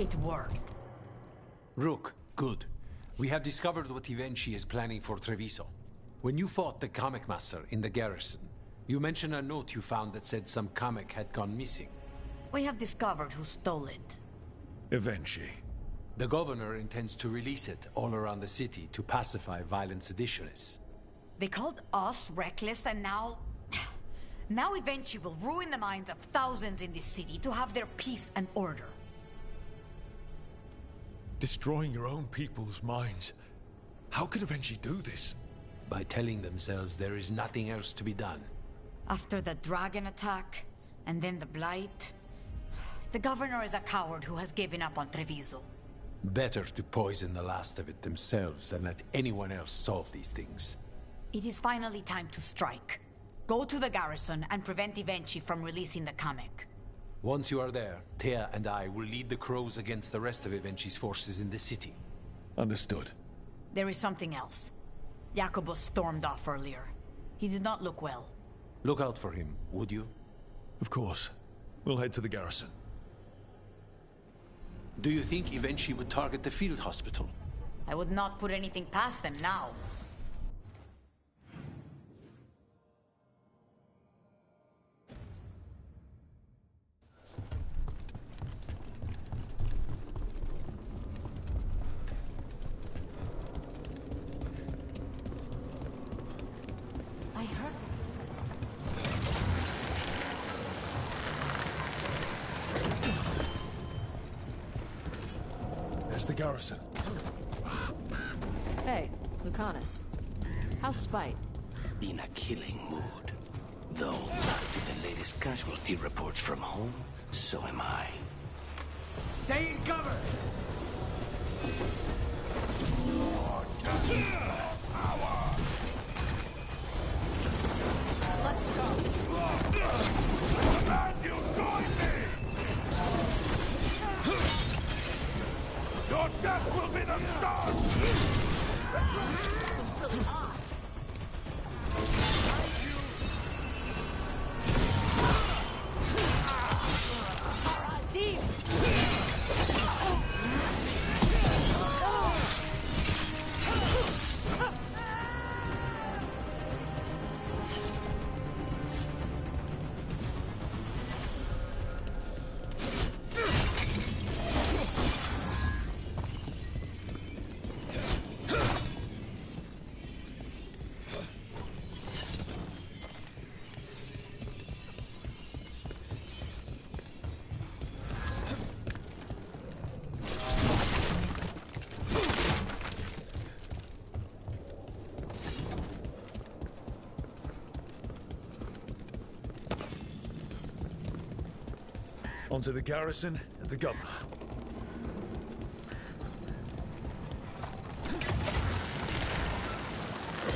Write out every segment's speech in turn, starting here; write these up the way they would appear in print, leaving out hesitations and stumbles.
It worked. Rook, good. We have discovered what Ivenchi is planning for Treviso. When you fought the comic master in the garrison, you mentioned a note you found that said some comic had gone missing. We have discovered who stole it. Ivenchi. The governor intends to release it all around the city to pacify violent seditionists. They called us reckless, and now... Now Ivenchi will ruin the minds of thousands in this city to have their peace and order. Destroying your own people's minds. How could Ivenchi do this? By telling themselves there is nothing else to be done. After the dragon attack, and then the blight... The governor is a coward who has given up on Treviso. Better to poison the last of it themselves than let anyone else solve these things. It is finally time to strike. Go to the garrison and prevent Ivenchi from releasing the comic. Once you are there, Thea and I will lead the crows against the rest of Ivenchi's forces in the city. Understood. There is something else. Jacobus stormed off earlier. He did not look well. Look out for him, would you? Of course. We'll head to the garrison. Do you think Ivenchi would target the field hospital? I would not put anything past them now. I heard... There's the garrison. Hey, Lucanus. How's Spite? In a killing mood. Though, the latest casualty reports from home, so am I. Stay in cover! Let's go! Command you join me! Your death will be the start! It was really odd. Alright, team! Onto the garrison and the governor.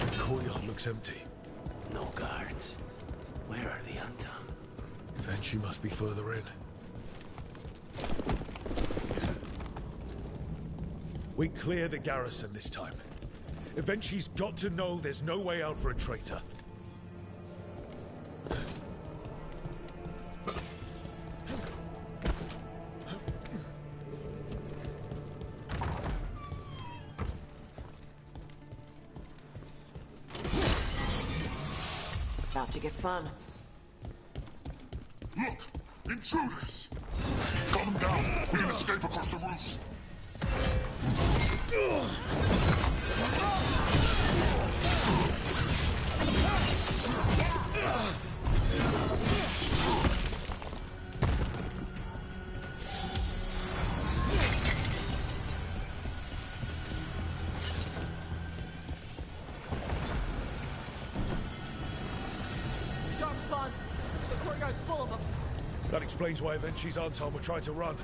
The courtyard looks empty. No guards. Where are the Antam? Ivenchi must be further in. We clear the garrison this time. Ivenchi's got to know there's no way out for a traitor. About to get fun. Look! Intruders! Got them down! We can escape across the roof! Dark spawn! The courtyard's full of them. That explains why Ivenchi's Antam were trying to run.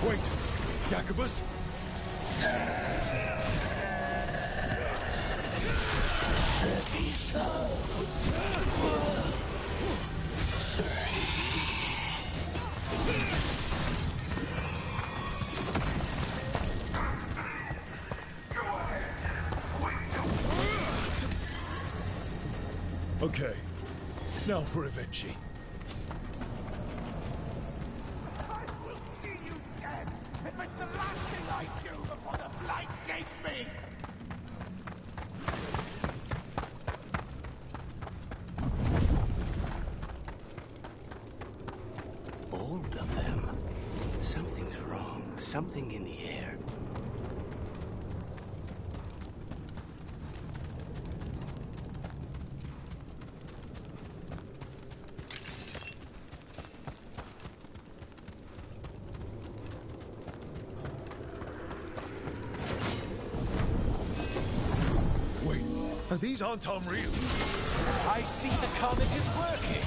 Wait, Jacobus? Okay, now for Evenchi. I will see you dead if it's the last thing I do before the Blight takes me! All of them. Something's wrong. Something in the air. Wait, these aren't unreal. I see the comic is working!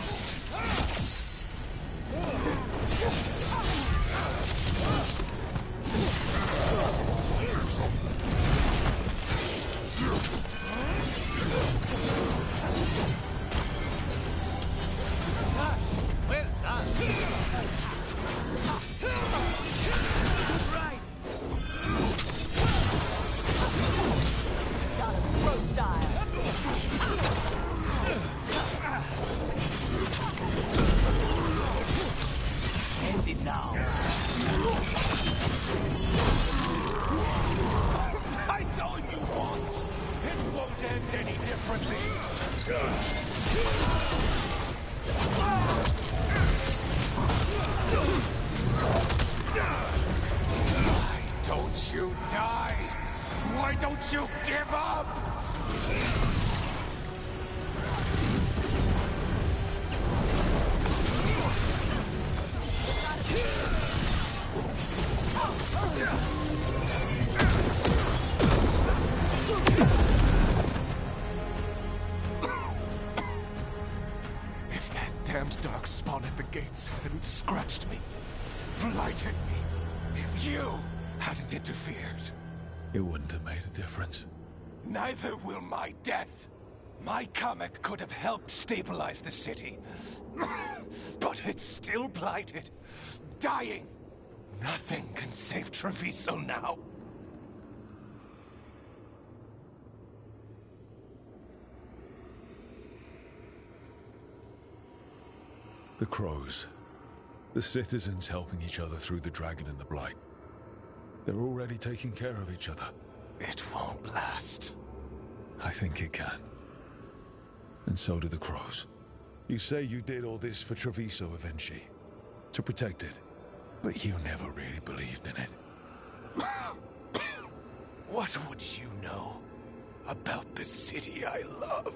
Well done. Right. Got a pro style. End it now. That's all you want! It won't end any differently! Why don't you die? Why don't you give up? If that damned darkspawn at the gates hadn't scratched me, blighted me, if you hadn't interfered, It wouldn't have made a difference. neither will my death. My comet could have helped stabilize the city. But it's still blighted, dying. Nothing can save Treviso now. The Crows. The citizens helping each other through the Dragon and the Blight. They're already taking care of each other. It won't last. I think it can. And so do the Crows. You say you did all this for Treviso Evenchi. To protect it. But you never really believed in it. What would you know about the city I love?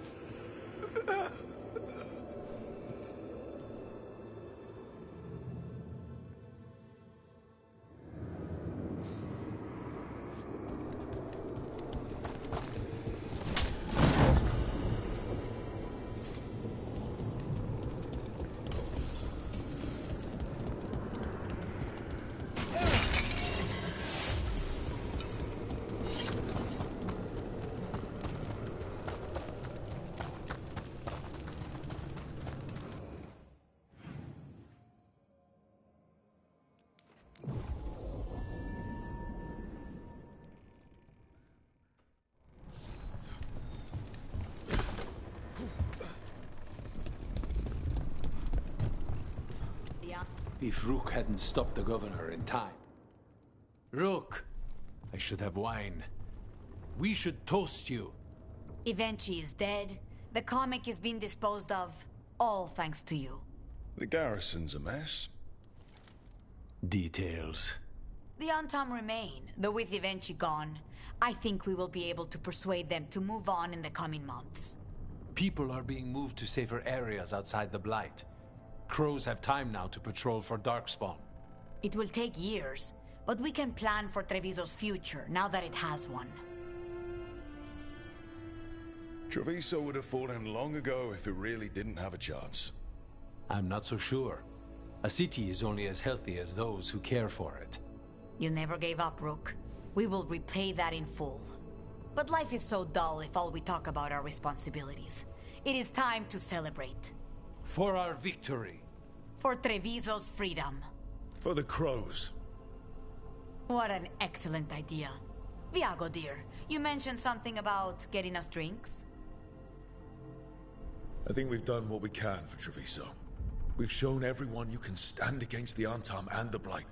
If Rook hadn't stopped the governor in time. Rook! I should have wine. We should toast you. Evenchi is dead. The comic is being disposed of. All thanks to you. The garrison's a mess. Details. The Antam remain, though with Evenchi gone, I think we will be able to persuade them to move on in the coming months. People are being moved to safer areas outside the Blight. Crows have time now to patrol for Darkspawn. It will take years, but we can plan for Treviso's future now that it has one. Treviso would have fallen long ago if it really didn't have a chance. I'm not so sure. A city is only as healthy as those who care for it. You never gave up, Rook. We will repay that in full. But life is so dull if all we talk about are responsibilities. It is time to celebrate. For our victory. For Treviso's freedom. For the crows. What an excellent idea. Viago, dear, you mentioned something about getting us drinks? I think we've done what we can for Treviso. We've shown everyone you can stand against the Antam and the Blight.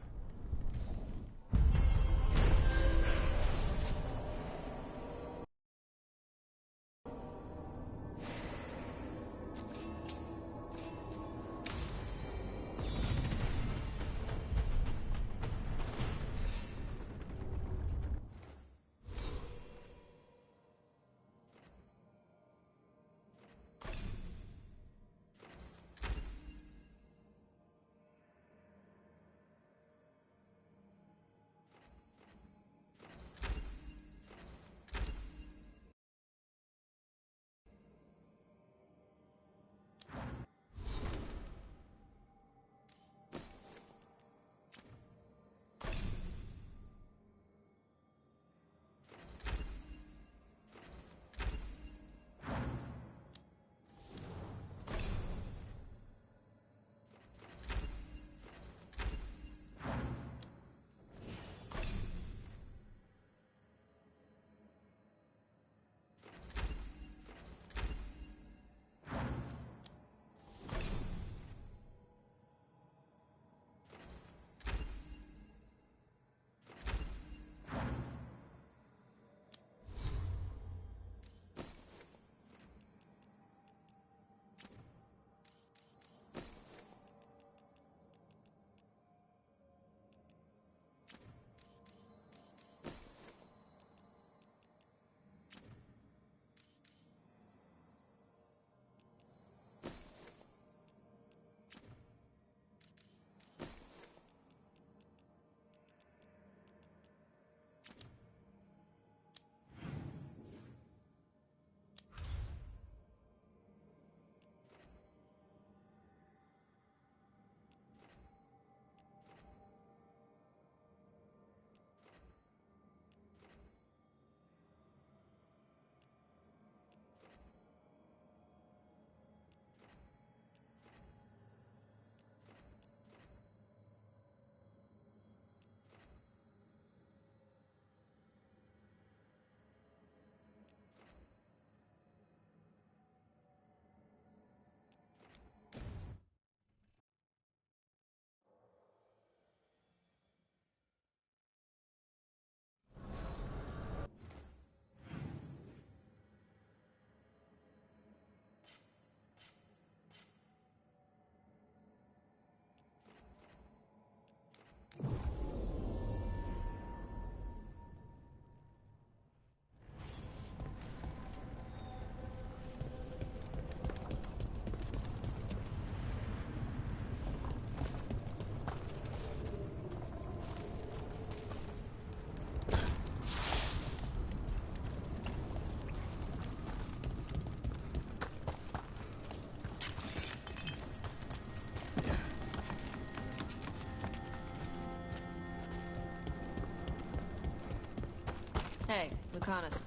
Hey, Lucanus,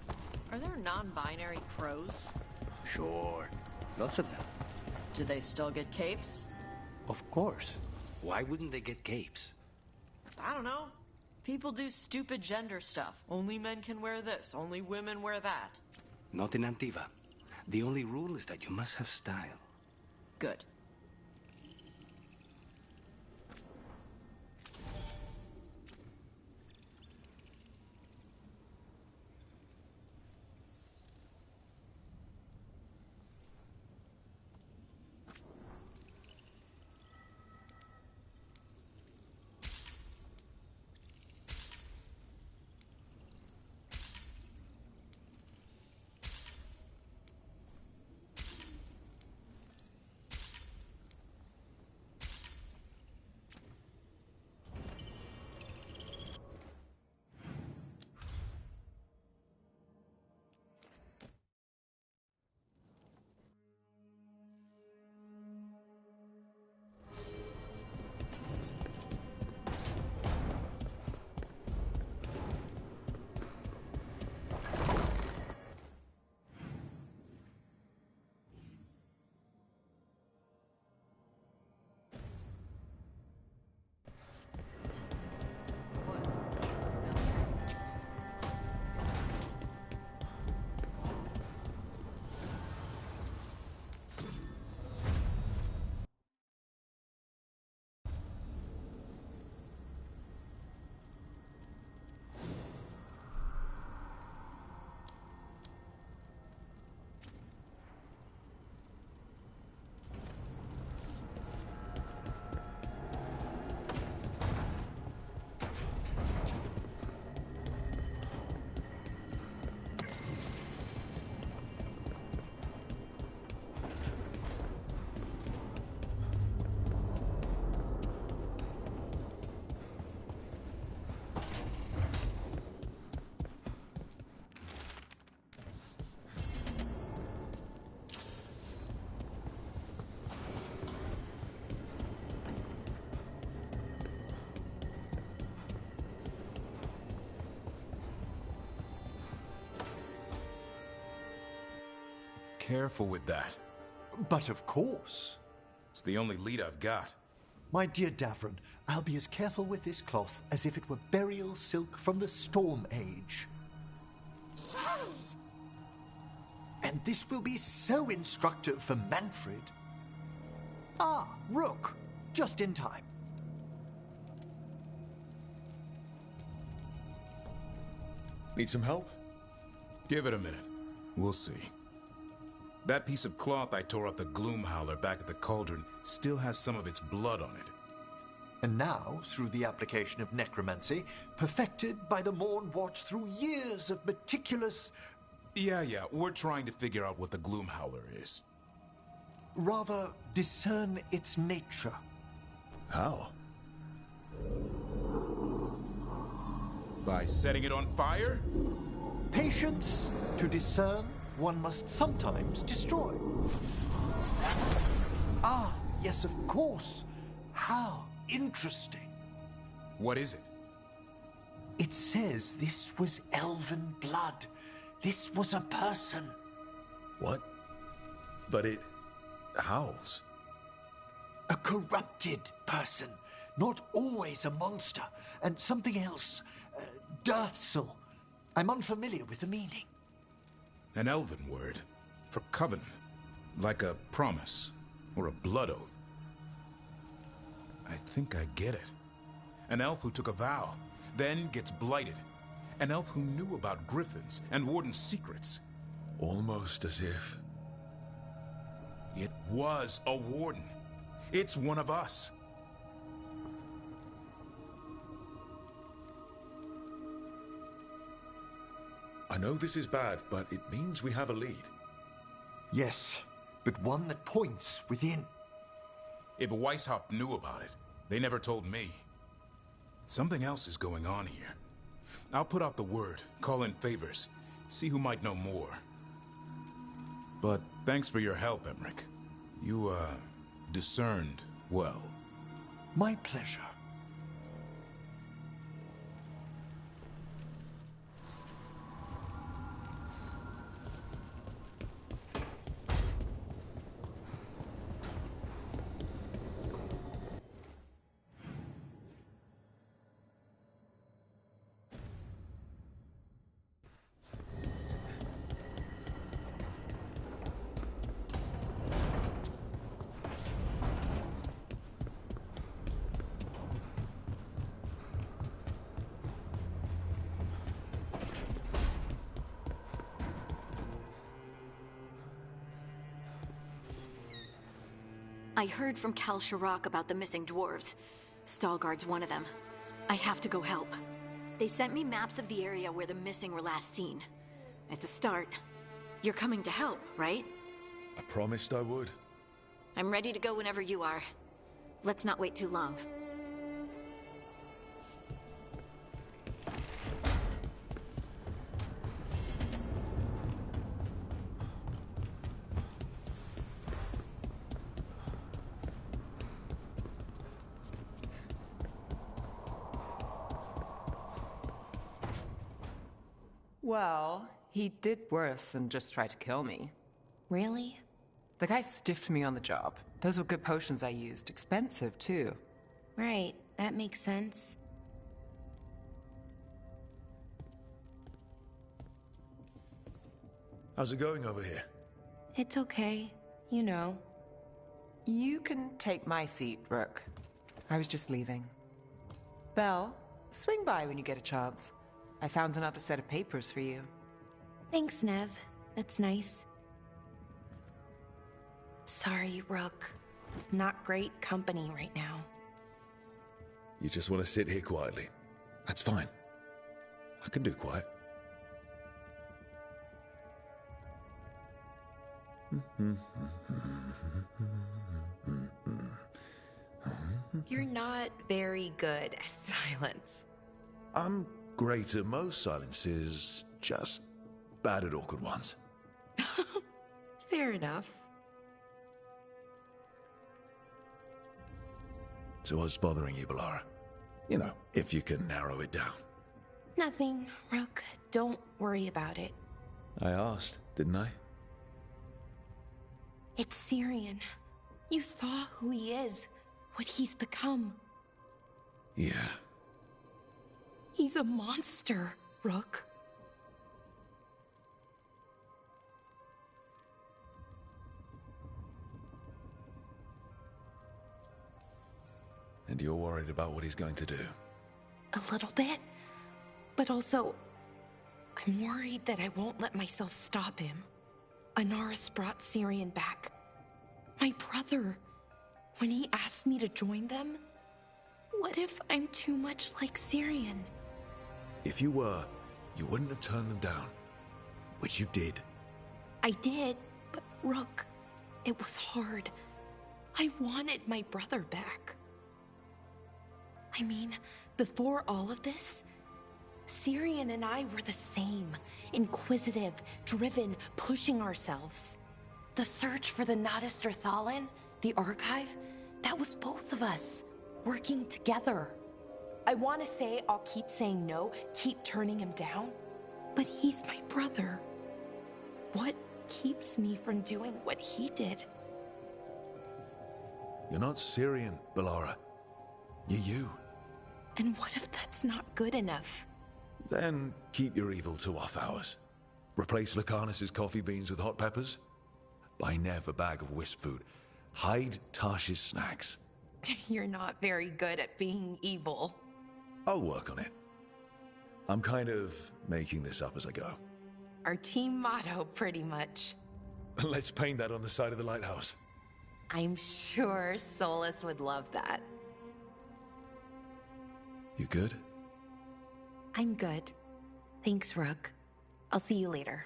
are there non-binary crows? Sure. Lots of them. Do they still get capes? Of course. Why wouldn't they get capes? I don't know. People do stupid gender stuff. Only men can wear this, only women wear that. Not in Antiva. The only rule is that you must have style. Good. careful with that. But of course. It's the only lead I've got. My dear Davron, I'll be as careful with this cloth as if it were burial silk from the Storm Age. And this will be so instructive for Manfred. Ah, Rook, just in time. Need some help? Give it a minute. We'll see. That piece of cloth I tore off the Gloom Howler back at the Cauldron still has some of its blood on it. And now, through the application of necromancy, perfected by the Morn Watch through years of meticulous... Yeah, we're trying to figure out what the Gloom Howler is. Rather, discern its nature. How? By setting it on fire? Patience. To discern, one must sometimes destroy. Ah, yes, of course. How interesting. What is it? It says this was elven blood. This was a person. What? But it howls. A corrupted person. Not always a monster. And something else. Dirthsel. I'm unfamiliar with the meaning. An elven word for covenant. Like a promise or a blood oath. I think I get it. An elf who took a vow, then gets blighted. An elf who knew about griffins and warden's secrets. Almost as if... It was a warden. It's one of us. I know this is bad, but it means we have a lead. Yes, but one that points within. If Weishaupt knew about it, they never told me. Something else is going on here. I'll put out the word, call in favors, see who might know more. But thanks for your help, Emmerich. You, discerned well. My pleasure. I heard from Kal Shirak about the missing dwarves. Stalgard's one of them. I have to go help. They sent me maps of the area where the missing were last seen. It's a start. You're coming to help, right? I promised I would. I'm ready to go whenever you are. Let's not wait too long. Well, he did worse than just try to kill me. Really? The guy stiffed me on the job. Those were good potions I used. Expensive, too. Right, that makes sense. How's it going over here? It's okay. You know. You can take my seat, Rook. I was just leaving. Belle, swing by when you get a chance. I found another set of papers for you. Thanks, Nev. That's nice. Sorry, Rook. Not great company right now. You just want to sit here quietly. That's fine. I can do quiet. You're not very good at silence. I'm great at most silences, just bad at awkward ones. Fair enough. So what's bothering you, Bellara? You know, if you can narrow it down. Nothing, Rook. Don't worry about it. I asked, didn't I? It's Syrian. You saw who he is, what he's become. Yeah. He's a monster, Rook. And you're worried about what he's going to do? A little bit. But also, I'm worried that I won't let myself stop him. Anaris brought Syrian back. My brother. When he asked me to join them, what if I'm too much like Syrian? If you were, you wouldn't have turned them down. Which you did. I did, but Rook, it was hard. I wanted my brother back. I mean, before all of this, Syrian and I were the same. Inquisitive, driven, pushing ourselves. The search for the Nautister Thalin, the archive, that was both of us, working together. I want to say I'll keep saying no, keep turning him down, but he's my brother. What keeps me from doing what he did? You're not Syrian, Bellara. You're you. And what if that's not good enough? Then keep your evil to off hours. Replace Lucanus's coffee beans with hot peppers. Buy Nev a bag of wisp food. Hide Tarsh's snacks. You're not very good at being evil. I'll work on it. I'm kind of making this up as I go. Our team motto, pretty much. Let's paint that on the side of the lighthouse. I'm sure Solus would love that. You good? I'm good. Thanks, Rook. I'll see you later.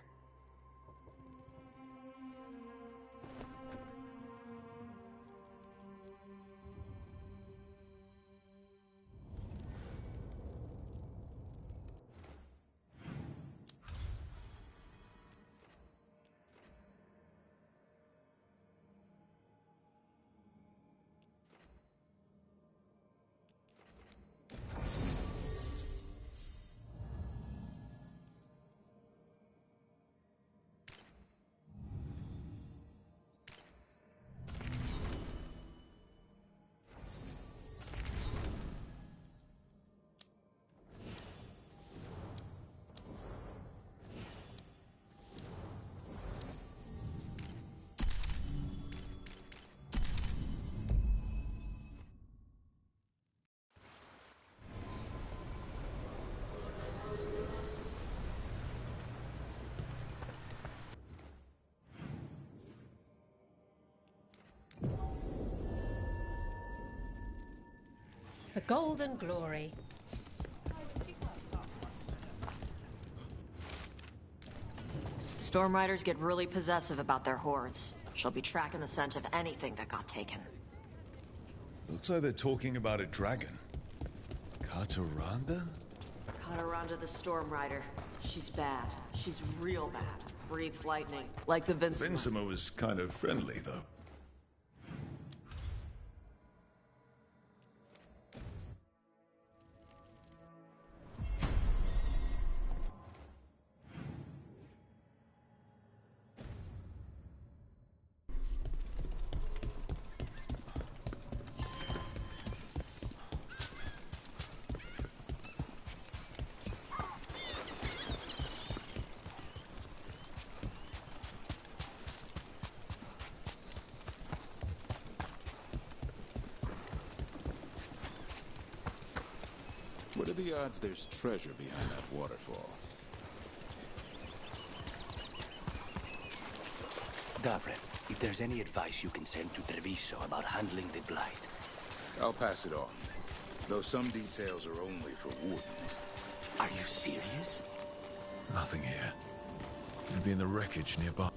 For golden glory. Storm Riders get really possessive about their hordes. She'll be tracking the scent of anything that got taken. Looks like they're talking about a dragon. Kataranda? Kataranda the Storm Rider. She's bad. She's real bad. Breathes lightning. Like the Vincima. Vincima was kind of friendly, though. What are the odds there's treasure behind that waterfall? Davren, if there's any advice you can send to Treviso about handling the Blight. I'll pass it on. Though some details are only for wardens. Are you serious? Nothing here. Maybe in the wreckage nearby.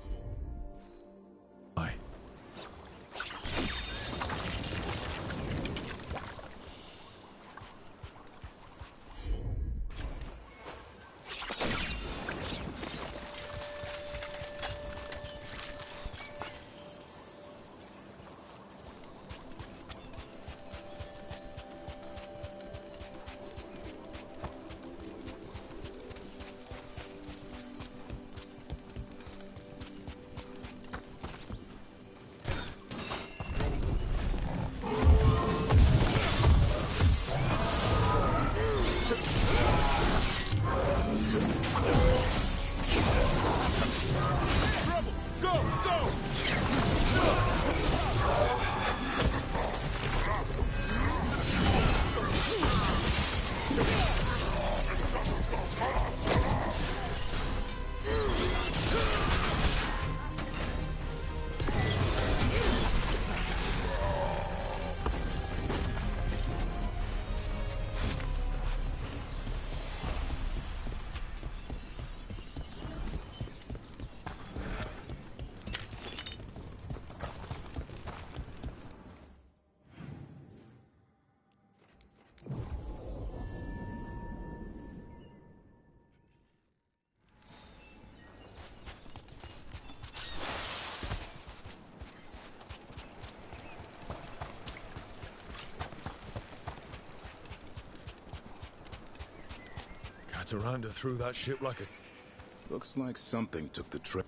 Cataranda threw that ship like a... Looks like something took the treasure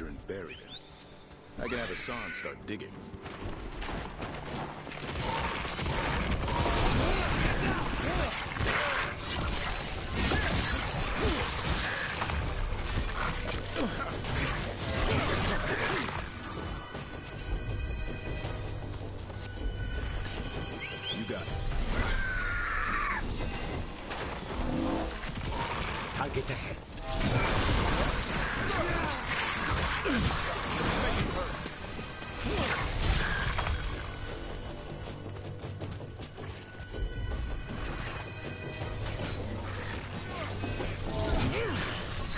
and buried it. I can have Hassan start digging. You got it. Targets ahead.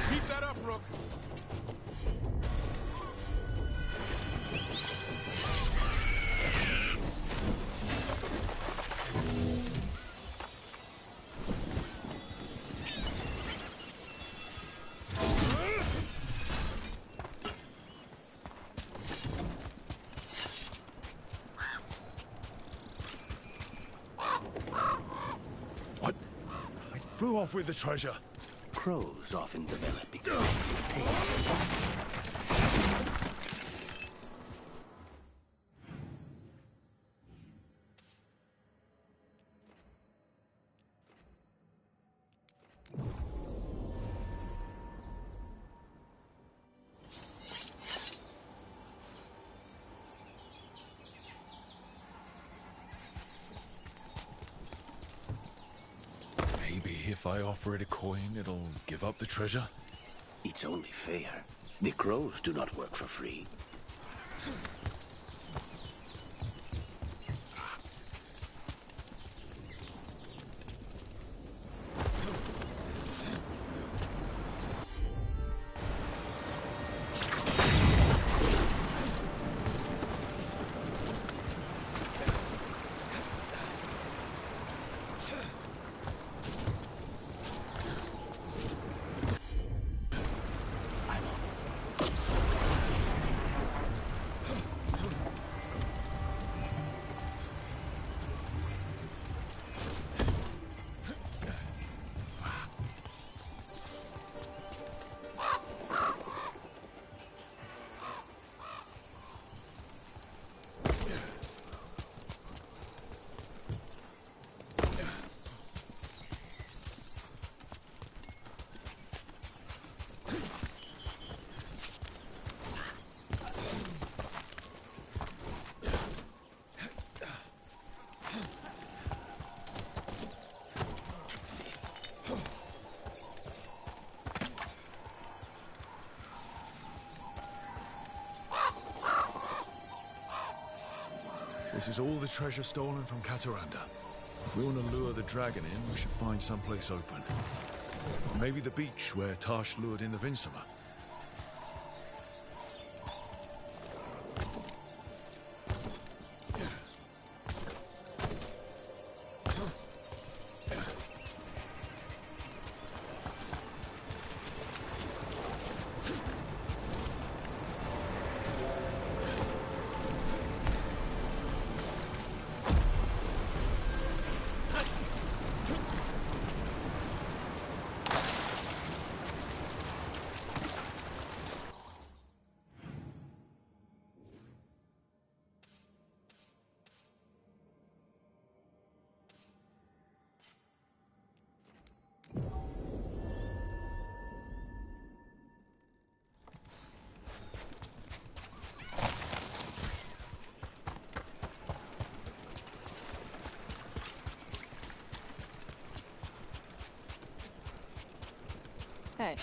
Keep that up, Rook. What? It flew off with the treasure. Crows often develop expensive tastes. Maybe if I offer it a coin, it'll give up the treasure? It's only fair. The crows do not work for free. This is all the treasure stolen from Cataranda. If we want to lure the dragon in, we should find someplace open. Maybe the beach where Tash lured in the Vinsima. Hey.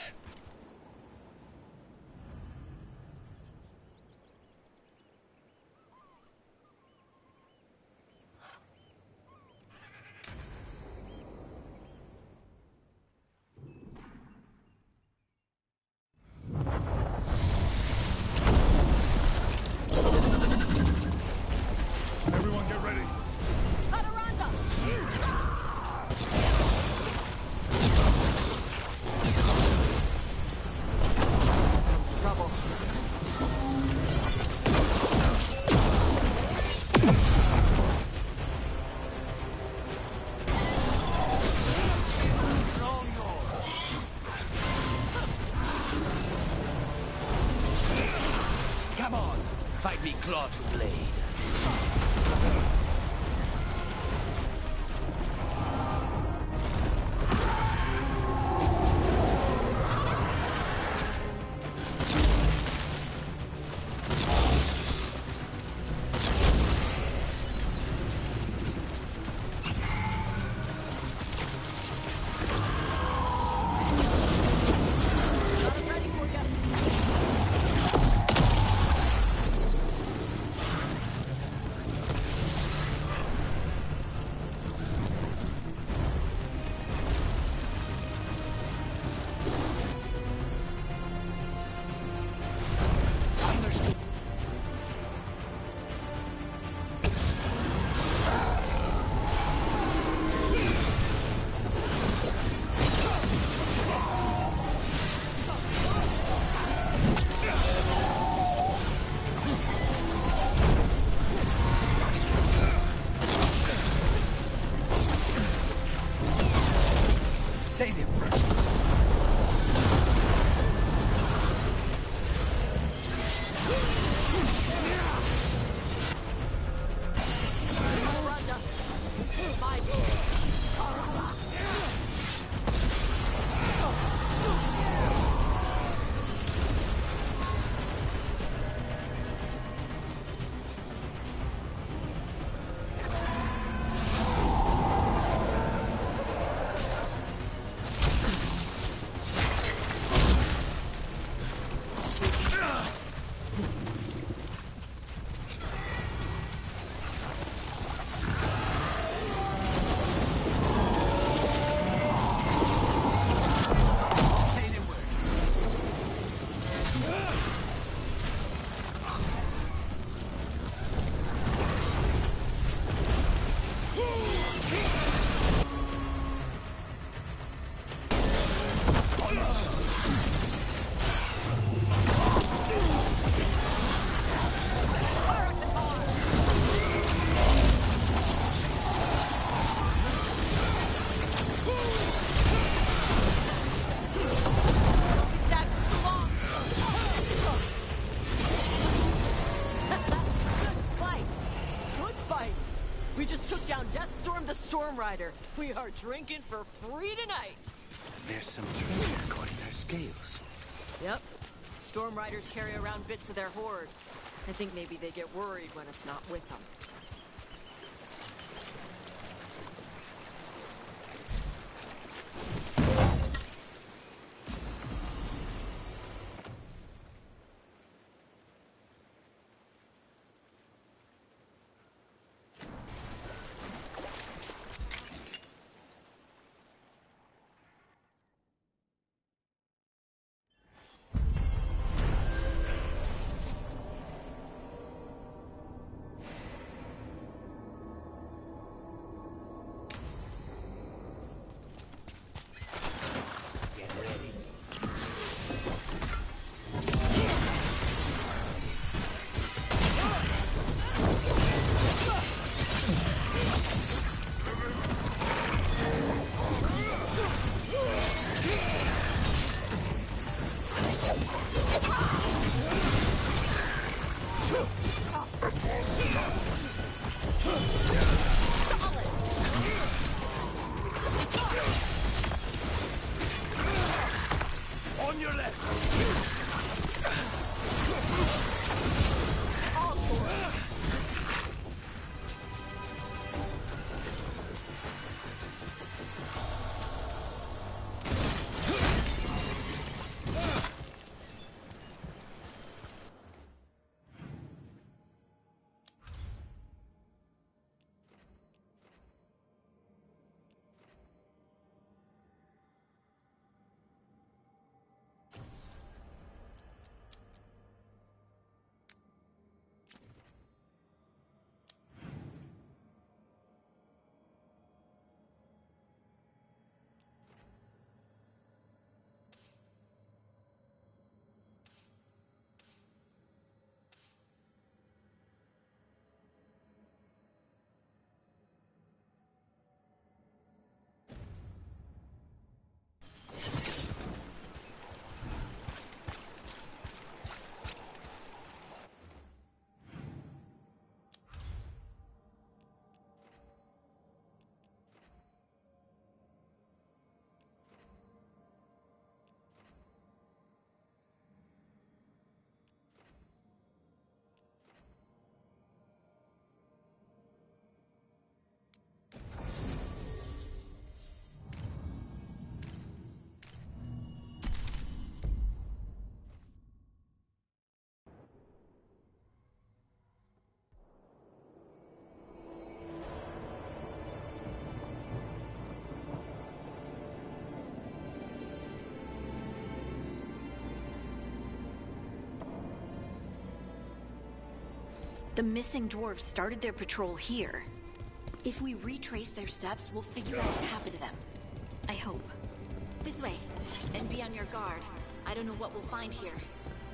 Everyone get ready. Say the word. Storm Rider. We are drinking for free tonight. There's some treasure according to our scales. Yep. Storm Riders carry around bits of their hoard. I think maybe they get worried when it's not with them. The missing dwarves started their patrol here. If we retrace their steps, we'll figure out what happened to them. I hope. This way. And be on your guard. I don't know what we'll find here.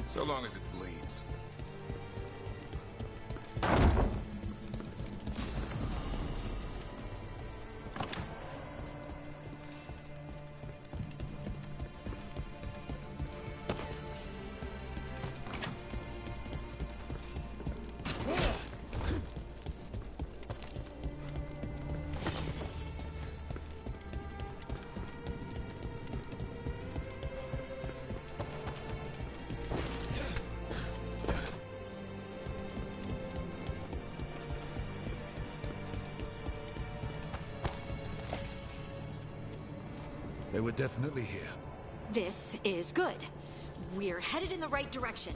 So long as it bleeds. They were definitely here. This is good. We're headed in the right direction.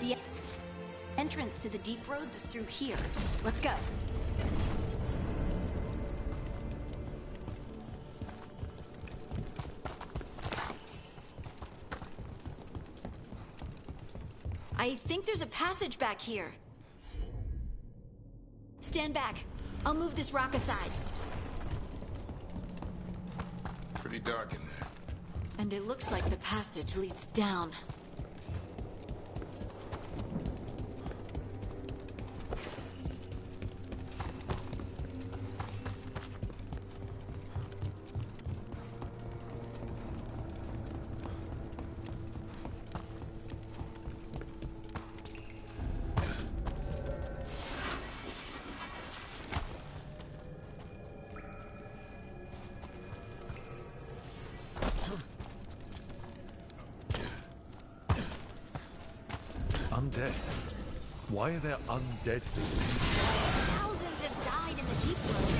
The entrance to the deep roads is through here. Let's go. I think there's a passage back here. Stand back. I'll move this rock aside. Pretty dark in there. And it looks like the passage leads down. Undead? Why are there undead things? Thousands have died in the deep roads.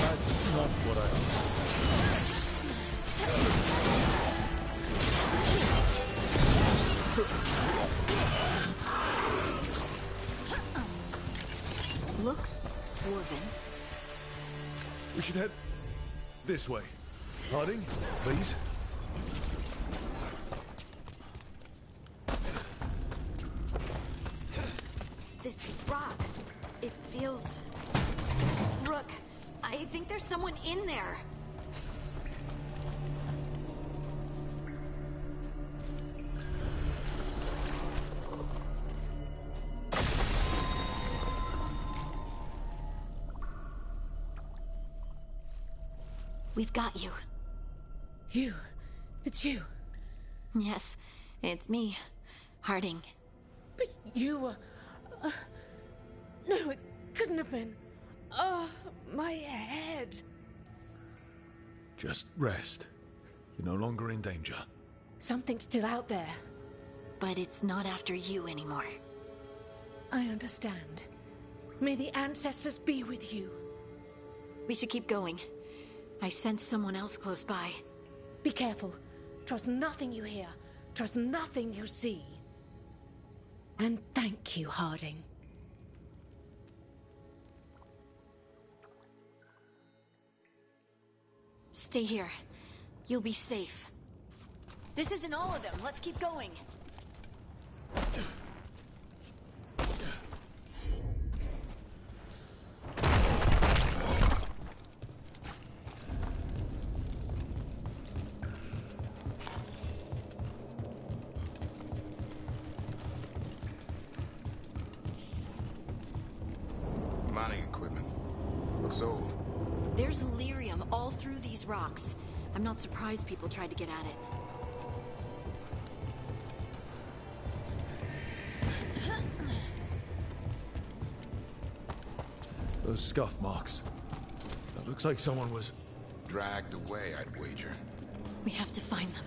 That's not what I Looks dwarven. We should head this way. Harding, please. This rock, it feels... Rook, I think there's someone in there. We've got you. You. It's you. Yes, it's me, Harding. But you were... no, it couldn't have been. Oh, my head. Just rest. You're no longer in danger. Something's still out there. But it's not after you anymore. I understand. May the ancestors be with you. We should keep going. I sense someone else close by. Be careful. Trust nothing you hear. Trust nothing you see. And thank you, Harding. Stay here. You'll be safe. This isn't all of them. Let's keep going. Mining equipment. Looks old. There's lyrium all through these rocks. I'm not surprised people tried to get at it. Those scuff marks. That looks like someone was... Dragged away, I'd wager. We have to find them.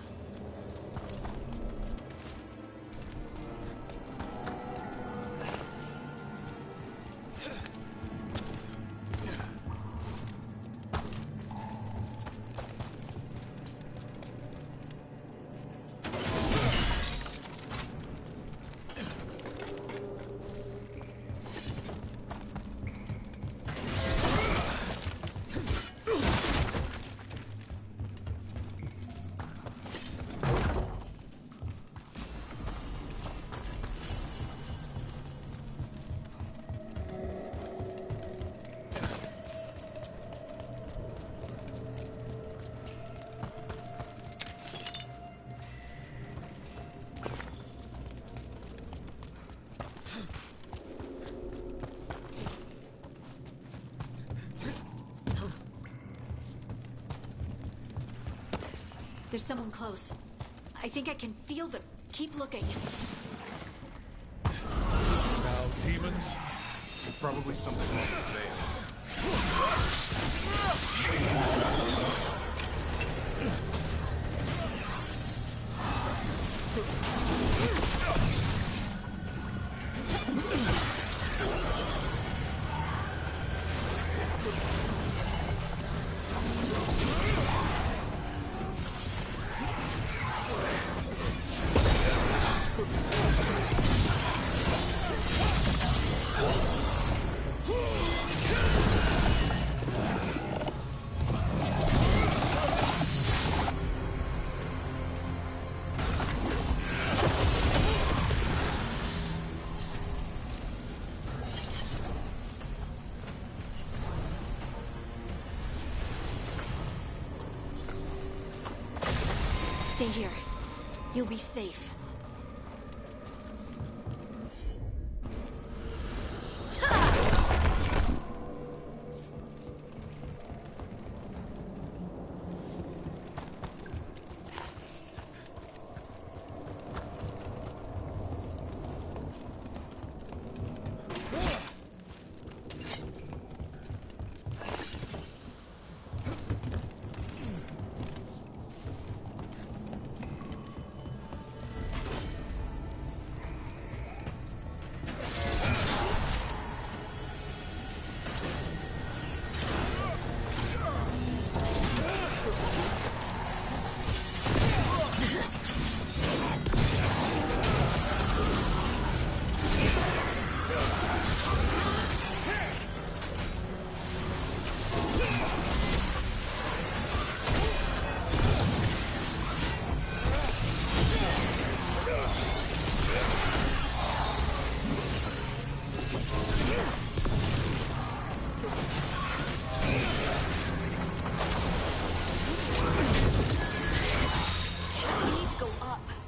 There's someone close. I think I can feel them. Keep looking. Demons? It's probably something wrong with Veil. Stay here. You'll be safe.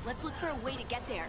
Let's look for a way to get there.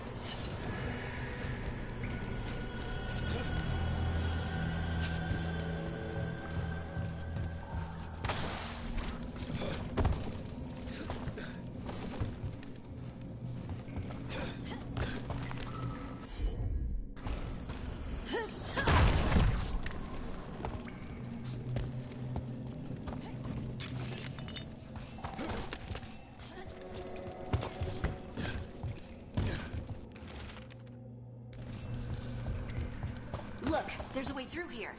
Look, there's a way through here.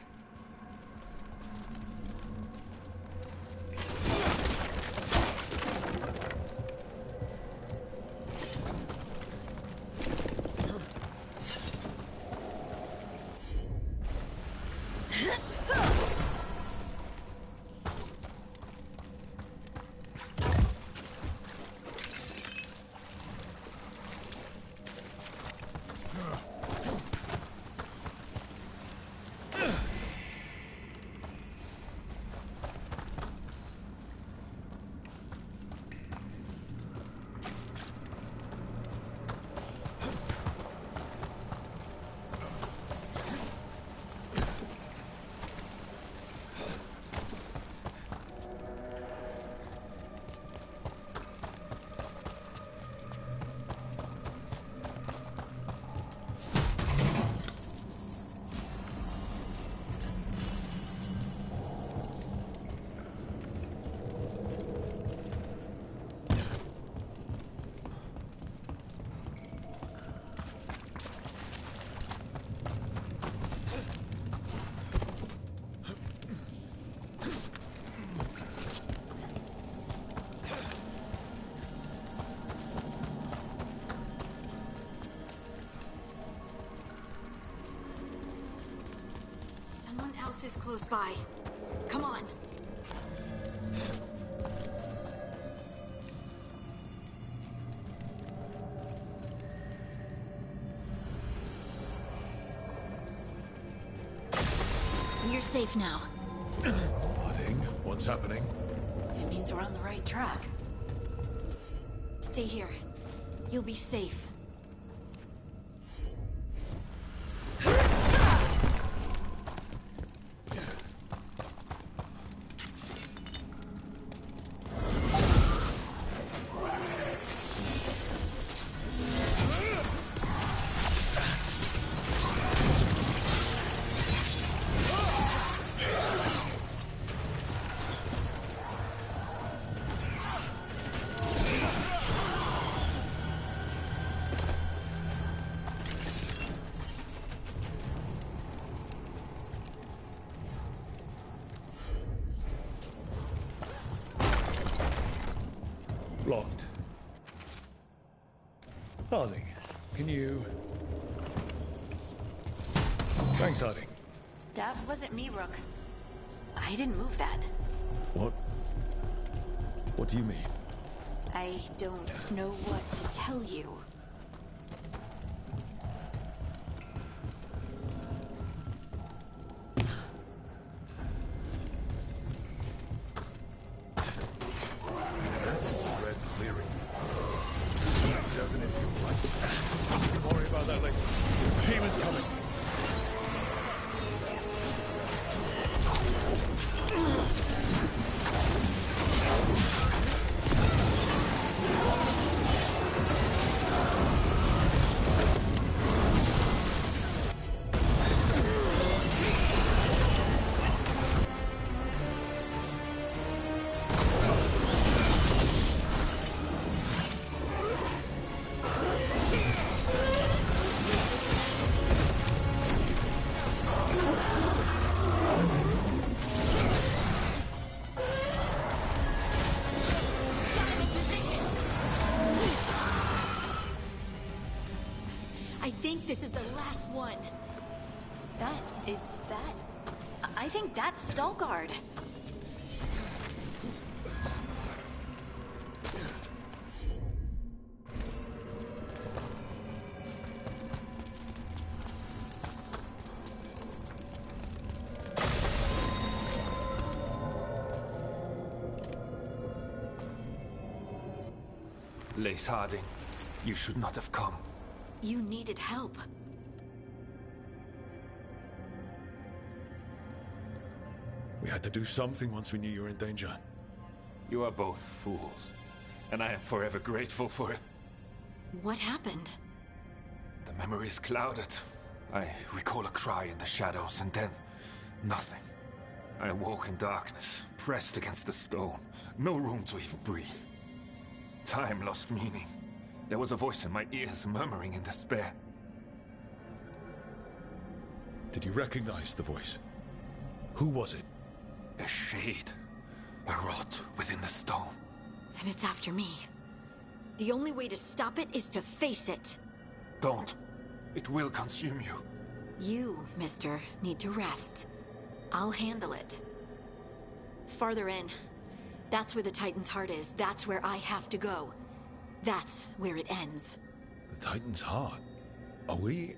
Is close by. Come on. You're safe now. Nothing. What's happening? It means we're on the right track. Stay here. You'll be safe. Can you... Thanks, Harding. That wasn't me, Rook. I didn't move that. What? What do you mean? I don't know what to tell you. That's red clearing. Doesn't it feel like... Don't worry about that later. Payment's coming. I think this is the last one. I think that's Veilguard. Lace Harding, you should not have come. You needed help. We had to do something once we knew you were in danger. You are both fools, and I am forever grateful for it. What happened? The memory is clouded. I recall a cry in the shadows, and then nothing. I awoke in darkness, pressed against the stone. No room to even breathe. Time lost meaning. There was a voice in my ears murmuring in despair. Did you recognize the voice? Who was it? A shade. A rot within the stone. And it's after me. The only way to stop it is to face it. Don't. It will consume you. You, mister, need to rest. I'll handle it. Farther in. That's where the Titan's heart is. That's where I have to go. That's where it ends. The Titan's heart? Are we...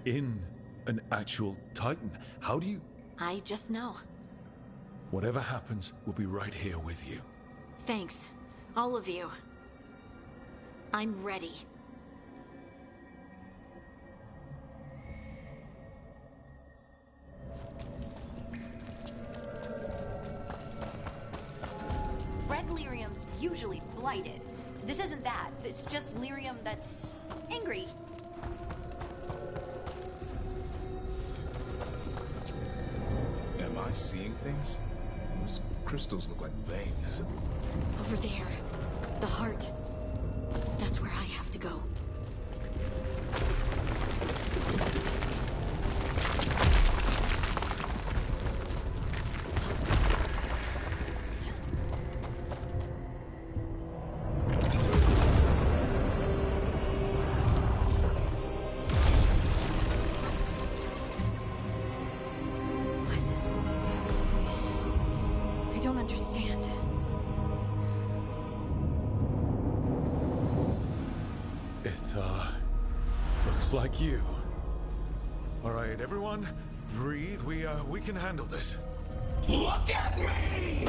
in an actual Titan? How do you... I just know. Whatever happens, we'll be right here with you. Thanks. All of you. I'm ready. Red lyrium's usually blighted. This isn't that. It's just lyrium that's angry. Am I seeing things? Those crystals look like veins. Over there. The heart. That's where I have to go. Like you. All right, everyone, breathe. We can handle this. Look at me!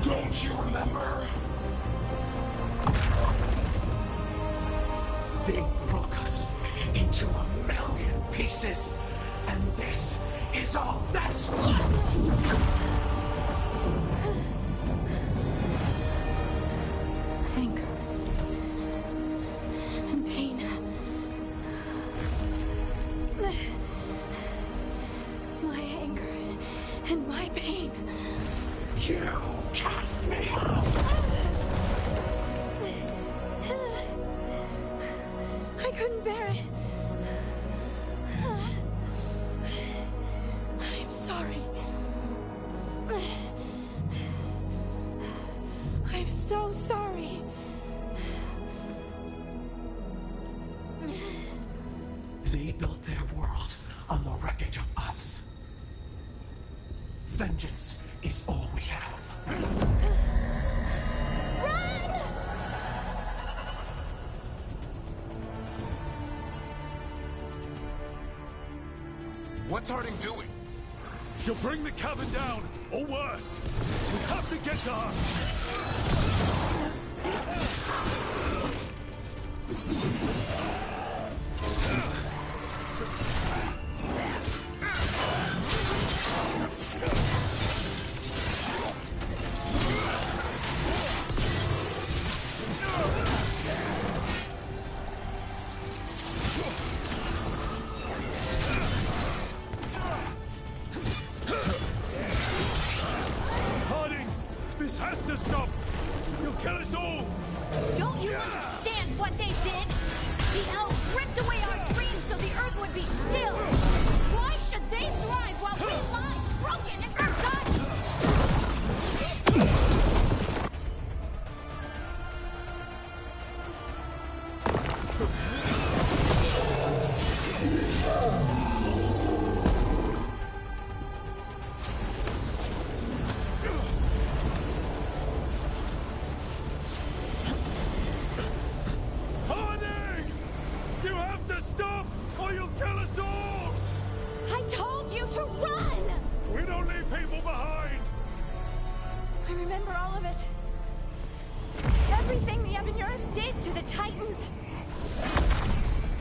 Don't you remember? They broke us into 1,000,000 pieces, and this is all that's left! Anger. And pain. My anger and my pain. You cast me out! I couldn't bear it. I'm sorry. I'm so sorry. They built their world on the wreckage of us. Vengeance is all we have. What's Harding doing? She'll bring the cabin down, or worse. We have to get to her. Harding, this has to stop. You'll kill us all. Don't you understand what they did? The elves ripped away our dreams so the earth would be still. Why should they thrive while we lie broken and forgotten? Harding! You have to stop, or you'll kill us all! I told you to run! We don't leave people behind! I remember all of it. Everything the Avenurus did to the Titans.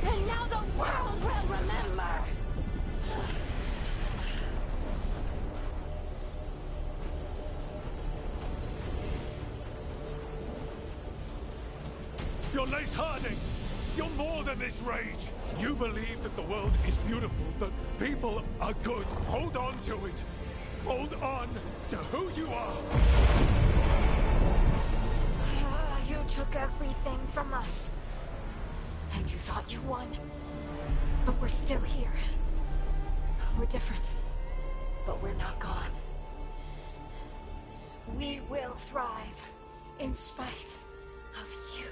And now the world will remember! You're Lace Harding! You're more than this rage! You believe that the world is beautiful, that people are good. Hold on to it! Hold on to who you are! You took everything from us. And you thought you won. But we're still here. We're different. But we're not gone. We will thrive in spite of you.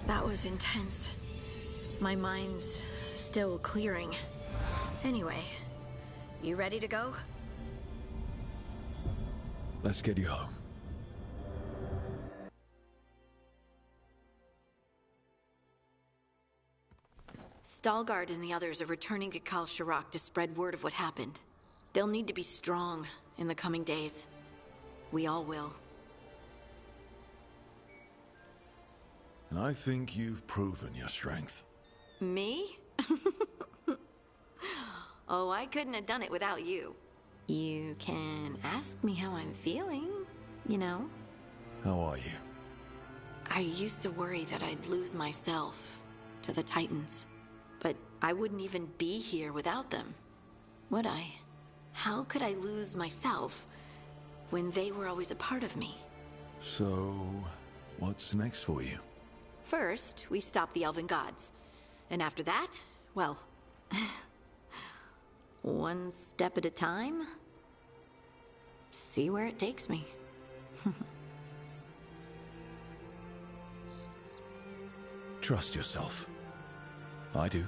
That was intense. My mind's still clearing. Anyway, you ready to go? Let's get you home. Stalguard and the others are returning to Kal Shirak to spread word of what happened. They'll need to be strong in the coming days. We all will. And I think you've proven your strength. Me? Oh, I couldn't have done it without you. You can ask me how I'm feeling, you know? How are you? I used to worry that I'd lose myself to the Titans. But I wouldn't even be here without them, would I? How could I lose myself when they were always a part of me? So, what's next for you? First, we stop the Elven Gods. And after that, well, one step at a time. See where it takes me. Trust yourself. I do.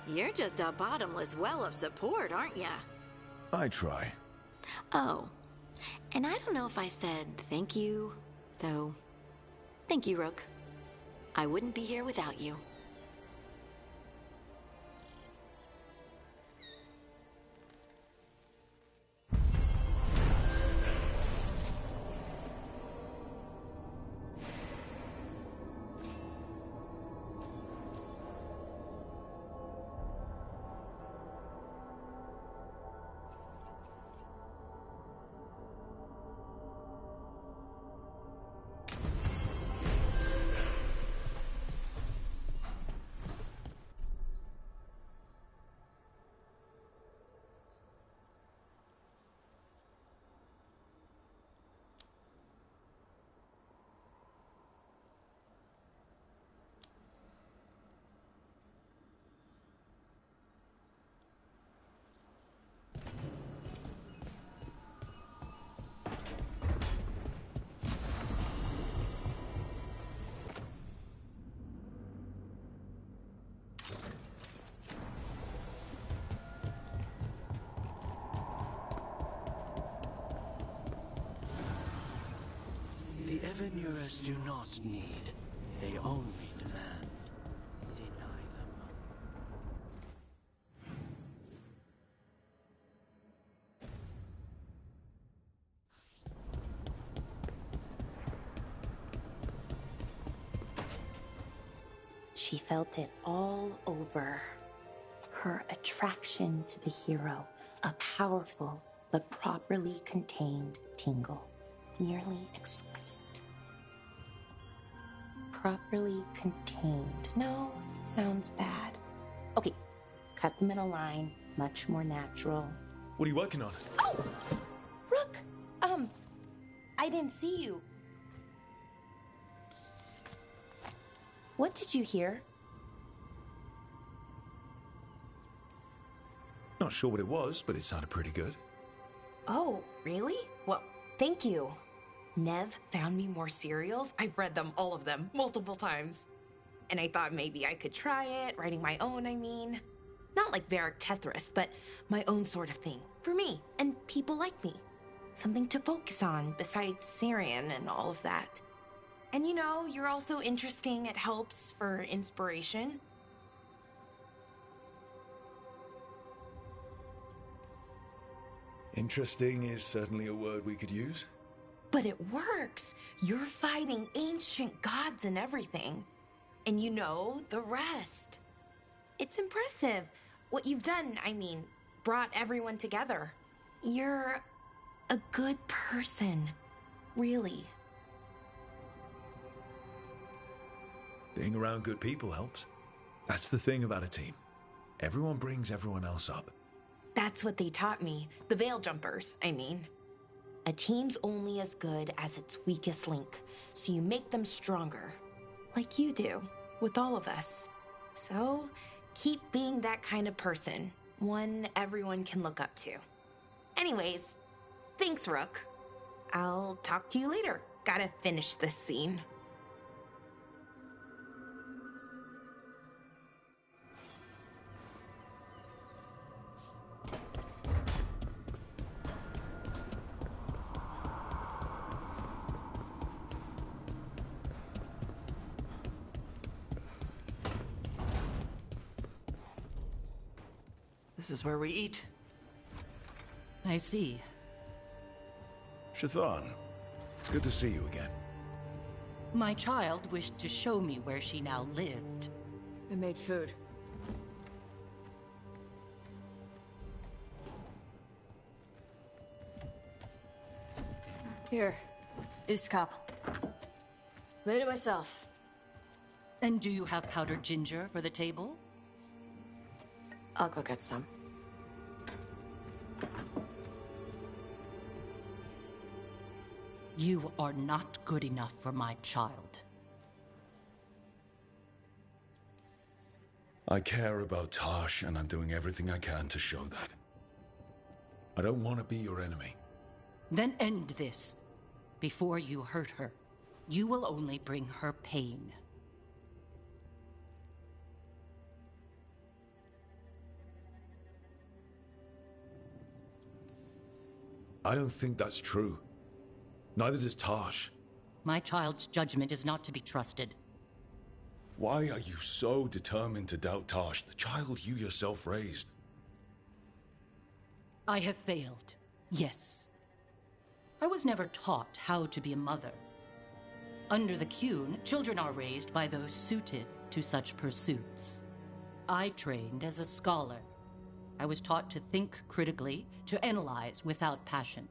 You're just a bottomless well of support, aren't ya? I try. Oh, and I don't know if I said thank you, so thank you, Rook. I wouldn't be here without you. Venurers do not need, they only demand. Deny them. She felt it all over. Her attraction to the hero, a powerful but properly contained tingle, nearly exquisite. Properly contained. No, sounds bad. Okay, cut them in a line, much more natural. What are you working on? Oh! Rook! I didn't see you. What did you hear? Not sure what it was, but it sounded pretty good. Oh, really? Well, thank you. Nev found me more serials. I've read them, all of them, multiple times. And I thought maybe I could try it, writing my own, I mean. Not like Varric Tethris, but my own sort of thing. For me, and people like me. Something to focus on, besides Syrian and all of that. And you know, you're also interesting, it helps for inspiration. Interesting is certainly a word we could use. But it works! You're fighting ancient gods and everything. And you know the rest. It's impressive. What you've done, I mean, brought everyone together. You're a good person. Really. Being around good people helps. That's the thing about a team. Everyone brings everyone else up. That's what they taught me. The Veil Jumpers, I mean. A team's only as good as its weakest link, so you make them stronger. Like you do, with all of us. So, keep being that kind of person. One everyone can look up to. Anyways, thanks, Rook. I'll talk to you later. Gotta finish this scene. This is where we eat. I see. Shathan, it's good to see you again. My child wished to show me where she now lived. I made food. Here, Iskap. Made it myself. And do you have powdered ginger for the table? I'll go get some. You are not good enough for my child. I care about Tash, and I'm doing everything I can to show that. I don't want to be your enemy. Then end this, before you hurt her. You will only bring her pain. I don't think that's true. Neither does Tash. My child's judgment is not to be trusted. Why are you so determined to doubt Tash, the child you yourself raised? I have failed, yes. I was never taught how to be a mother. Under the Qun, children are raised by those suited to such pursuits. I trained as a scholar. I was taught to think critically, to analyze without passion,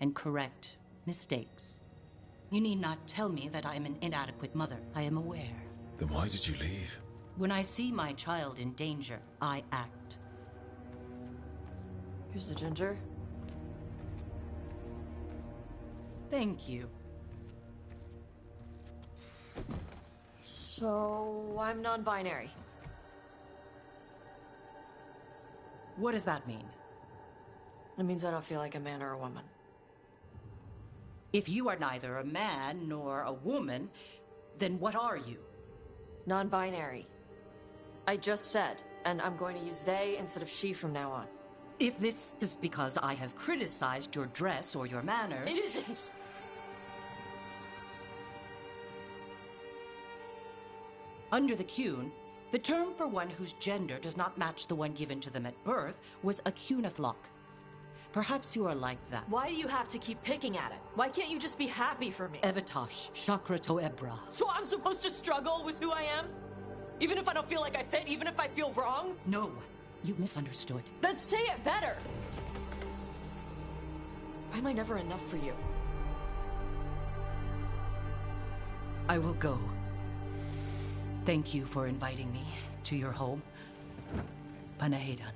and correct mistakes. You need not tell me that I am an inadequate mother. I am aware. Then why did you leave? When I see my child in danger, I act. Here's the ginger. Thank you. So, I'm non-binary. What does that mean? It means I don't feel like a man or a woman. If you are neither a man nor a woman, then what are you? Non-binary. I just said, and I'm going to use they instead of she from now on. If this is because I have criticized your dress or your manners... It isn't! Under the Qun, the term for one whose gender does not match the one given to them at birth was a Qunathlok. Perhaps you are like that. Why do you have to keep picking at it? Why can't you just be happy for me? Evatash, Chakra to Ebra. So I'm supposed to struggle with who I am? Even if I don't feel like I fit, even if I feel wrong? No, you misunderstood. Then say it better! Why am I never enough for you? I will go. Thank you for inviting me to your home. Panahedan.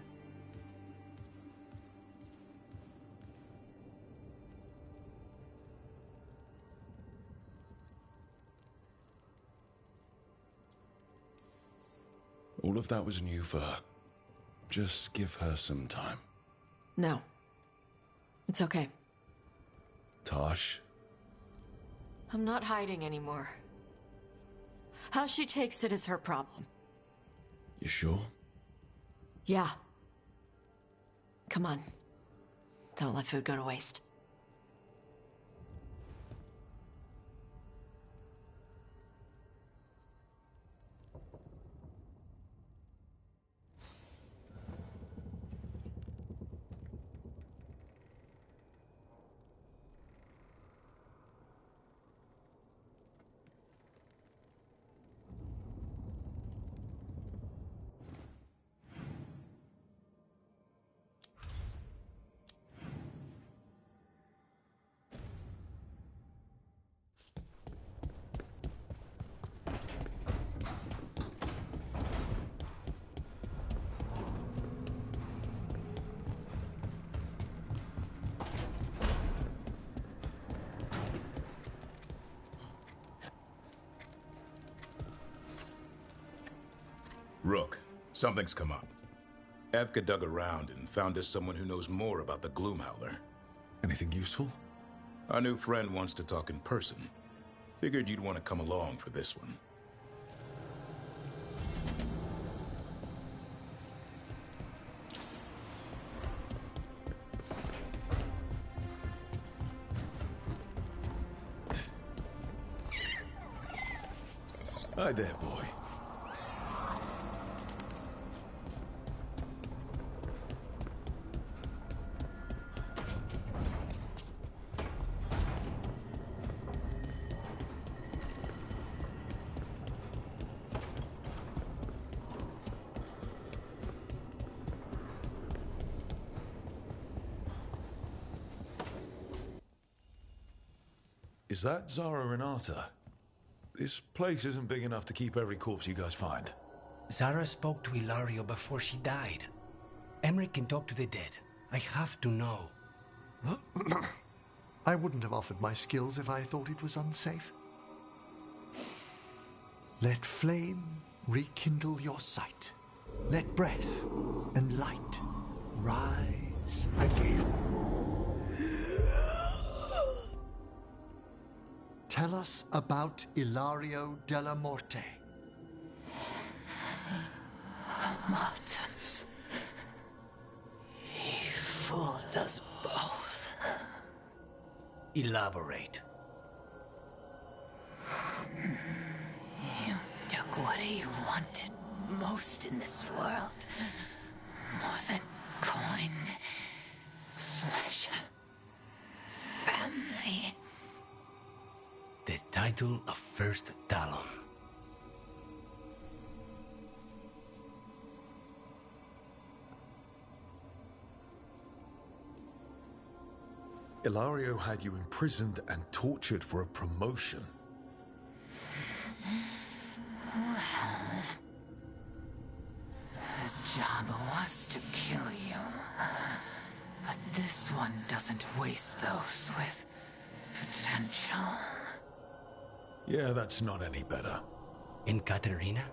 All of that was new for her. Just give her some time. No. It's okay. Tosh? I'm not hiding anymore. How she takes it is her problem. You sure? Yeah. Come on. Don't let food go to waste. Rook, something's come up. Evka dug around and found us someone who knows more about the Gloomhowler. Anything useful? Our new friend wants to talk in person. Figured you'd want to come along for this one. Hi there, boy. Is that Zara Renata? This place isn't big enough to keep every corpse you guys find. Zara spoke to Ilario before she died. Emmerich can talk to the dead. I have to know. I wouldn't have offered my skills if I thought it was unsafe. Let flame rekindle your sight. Let breath and light rise again. Tell us about Ilario della Morte. Martyrs. He fooled us both. Elaborate. You took what he wanted most in this world. More than coin, pleasure, family. The title of First Talon. Ilario had you imprisoned and tortured for a promotion. Well, the job was to kill you. But this one doesn't waste those with potential. Yeah, that's not any better. And Katerina?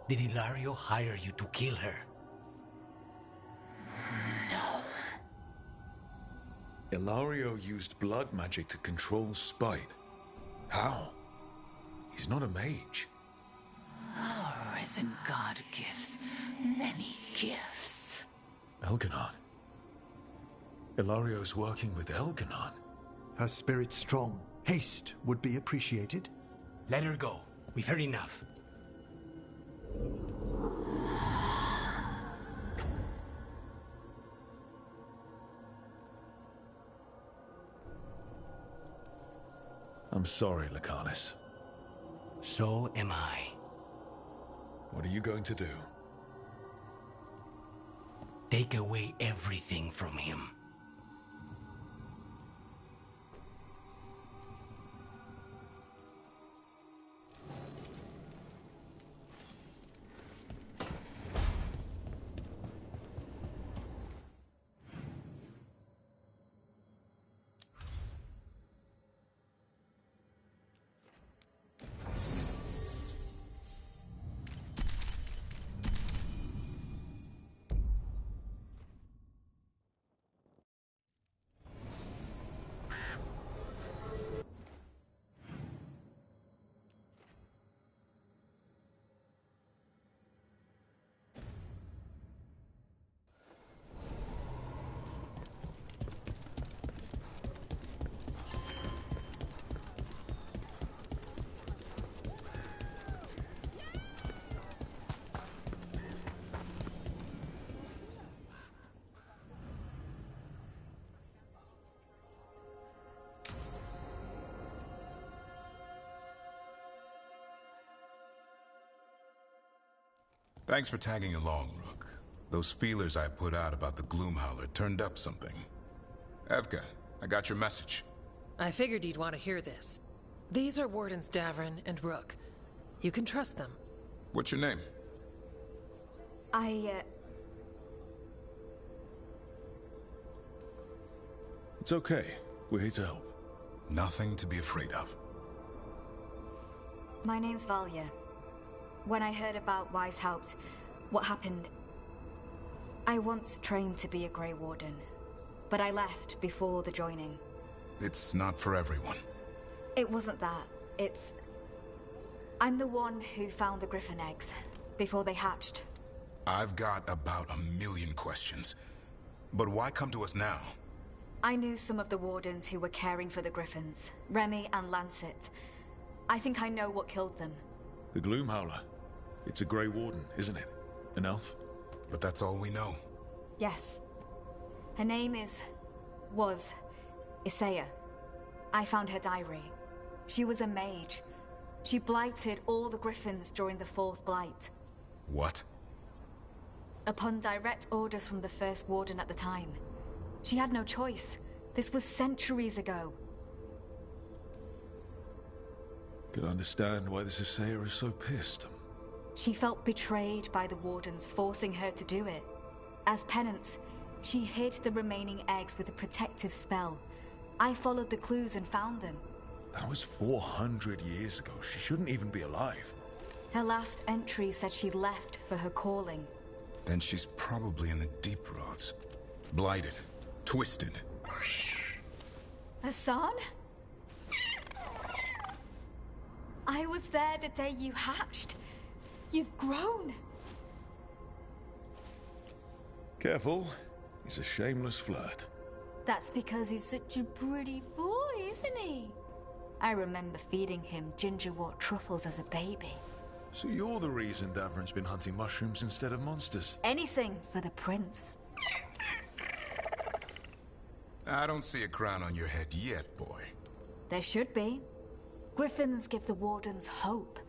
Did Ilario hire you to kill her? No. Ilario used blood magic to control spite. How? He's not a mage. Our risen god gives many gifts. Elganon. Ilario's working with Elganon. Her spirit's strong. Haste would be appreciated. Let her go. We've heard enough. I'm sorry, Lucanus. So am I. What are you going to do? Take away everything from him. Thanks for tagging along, Rook. Those feelers I put out about the Gloomhowler turned up something. Evka, I got your message. I figured you'd want to hear this. These are Wardens Davrin and Rook. You can trust them. What's your name? It's okay. We're here to help. Nothing to be afraid of. My name's Valya. When I heard about Weishaupt, what happened... I once trained to be a Grey Warden, but I left before the joining. It's not for everyone. It wasn't that. It's... I'm the one who found the Griffin eggs, before they hatched. I've got about 1,000,000 questions. But why come to us now? I knew some of the Wardens who were caring for the Griffins, Remy and Lancet. I think I know what killed them. The Gloomhowler. It's a Grey Warden, isn't it? An elf? But that's all we know. Yes. Her name was Isaiah. I found her diary. She was a mage. She blighted all the Griffins during the Fourth Blight. What? Upon direct orders from the First Warden at the time. She had no choice. This was centuries ago. Could understand why this Isaiah is so pissed. She felt betrayed by the Wardens, forcing her to do it. As penance, she hid the remaining eggs with a protective spell. I followed the clues and found them. That was 400 years ago. She shouldn't even be alive. Her last entry said she left for her calling. Then she's probably in the deep roads. Blighted. Twisted. Hassan? I was there the day you hatched. You've grown. Careful. He's a shameless flirt. That's because he's such a pretty boy, isn't he? I remember feeding him gingerwort truffles as a baby. So you're the reason Davrin's been hunting mushrooms instead of monsters? Anything for the prince. I don't see a crown on your head yet, boy. There should be. Griffins give the Wardens hope.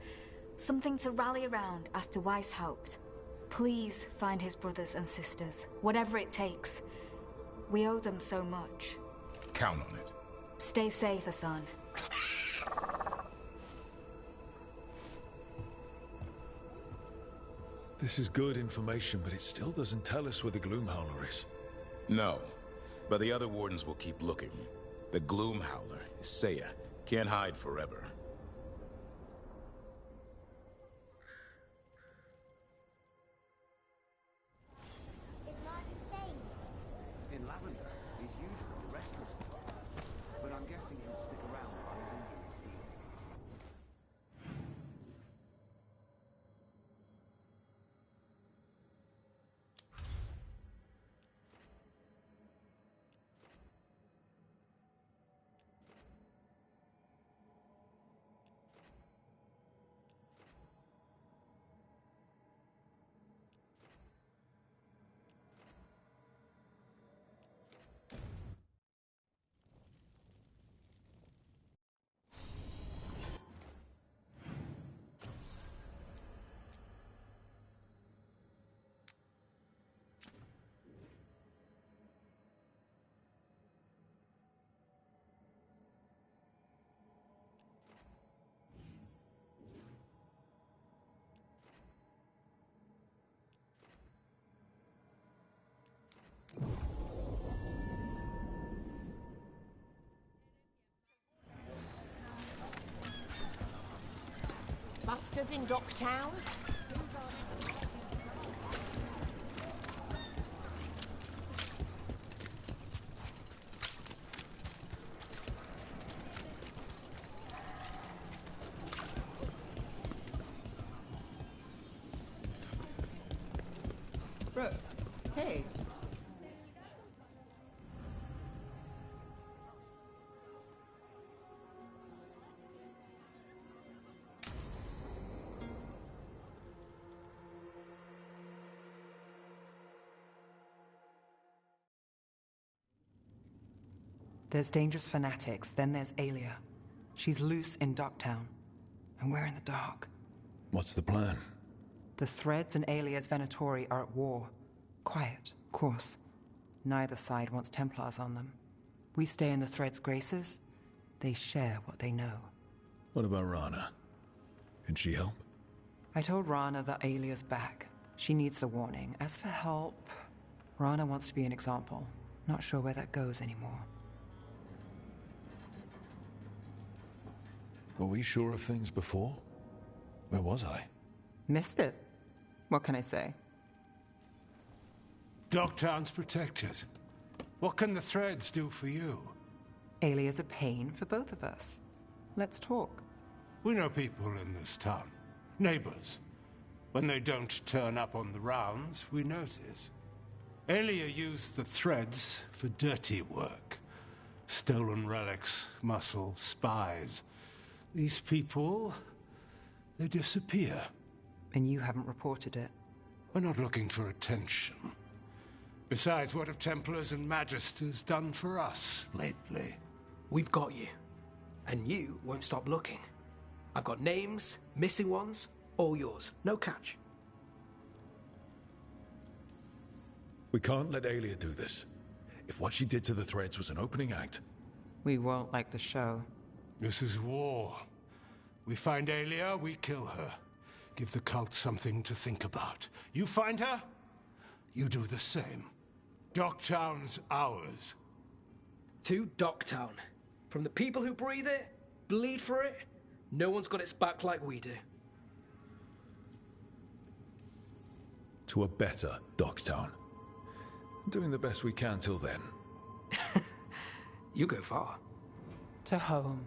Something to rally around after Weishaupt. Please find his brothers and sisters, whatever it takes. We owe them so much. Count on it. Stay safe, Hassan. This is good information, but it still doesn't tell us where the Gloomhowler is. No, but the other Wardens will keep looking. The Gloomhowler, Isaiah, can't hide forever. In Lavender, he's usually restless, but I'm guessing he'll stick around while his injuries heal. alias in Docktown? Brooke, hey. There's dangerous fanatics, then there's Alia. She's loose in Docktown, and we're in the dark. What's the plan? The Threads and Alia's Venatori are at war. Quiet, of course. Neither side wants Templars on them. We stay in the Threads' graces. They share what they know. What about Rana? Can she help? I told Rana that Alia's back. She needs the warning. As for help, Rana wants to be an example. Not sure where that goes anymore. Were we sure of things before? Where was I? Missed it. What can I say? Docktown's protected. What can the Threads do for you? Alia's a pain for both of us. Let's talk. We know people in this town. Neighbors. When they don't turn up on the rounds, we notice. Alia used the Threads for dirty work. Stolen relics, muscle, spies. These people, they disappear. And you haven't reported it? We're not looking for attention. Besides, what have Templars and Magisters done for us lately? We've got you. And you won't stop looking. I've got names, missing ones, all yours. No catch. We can't let Alia do this. If what she did to the Threads was an opening act... We won't like the show. This is war. We find Alia, we kill her. Give the cult something to think about. You find her, you do the same. Docktown's ours. To Docktown. From the people who breathe it, bleed for it, no one's got its back like we do. To a better Docktown. Doing the best we can till then. You go far. To home.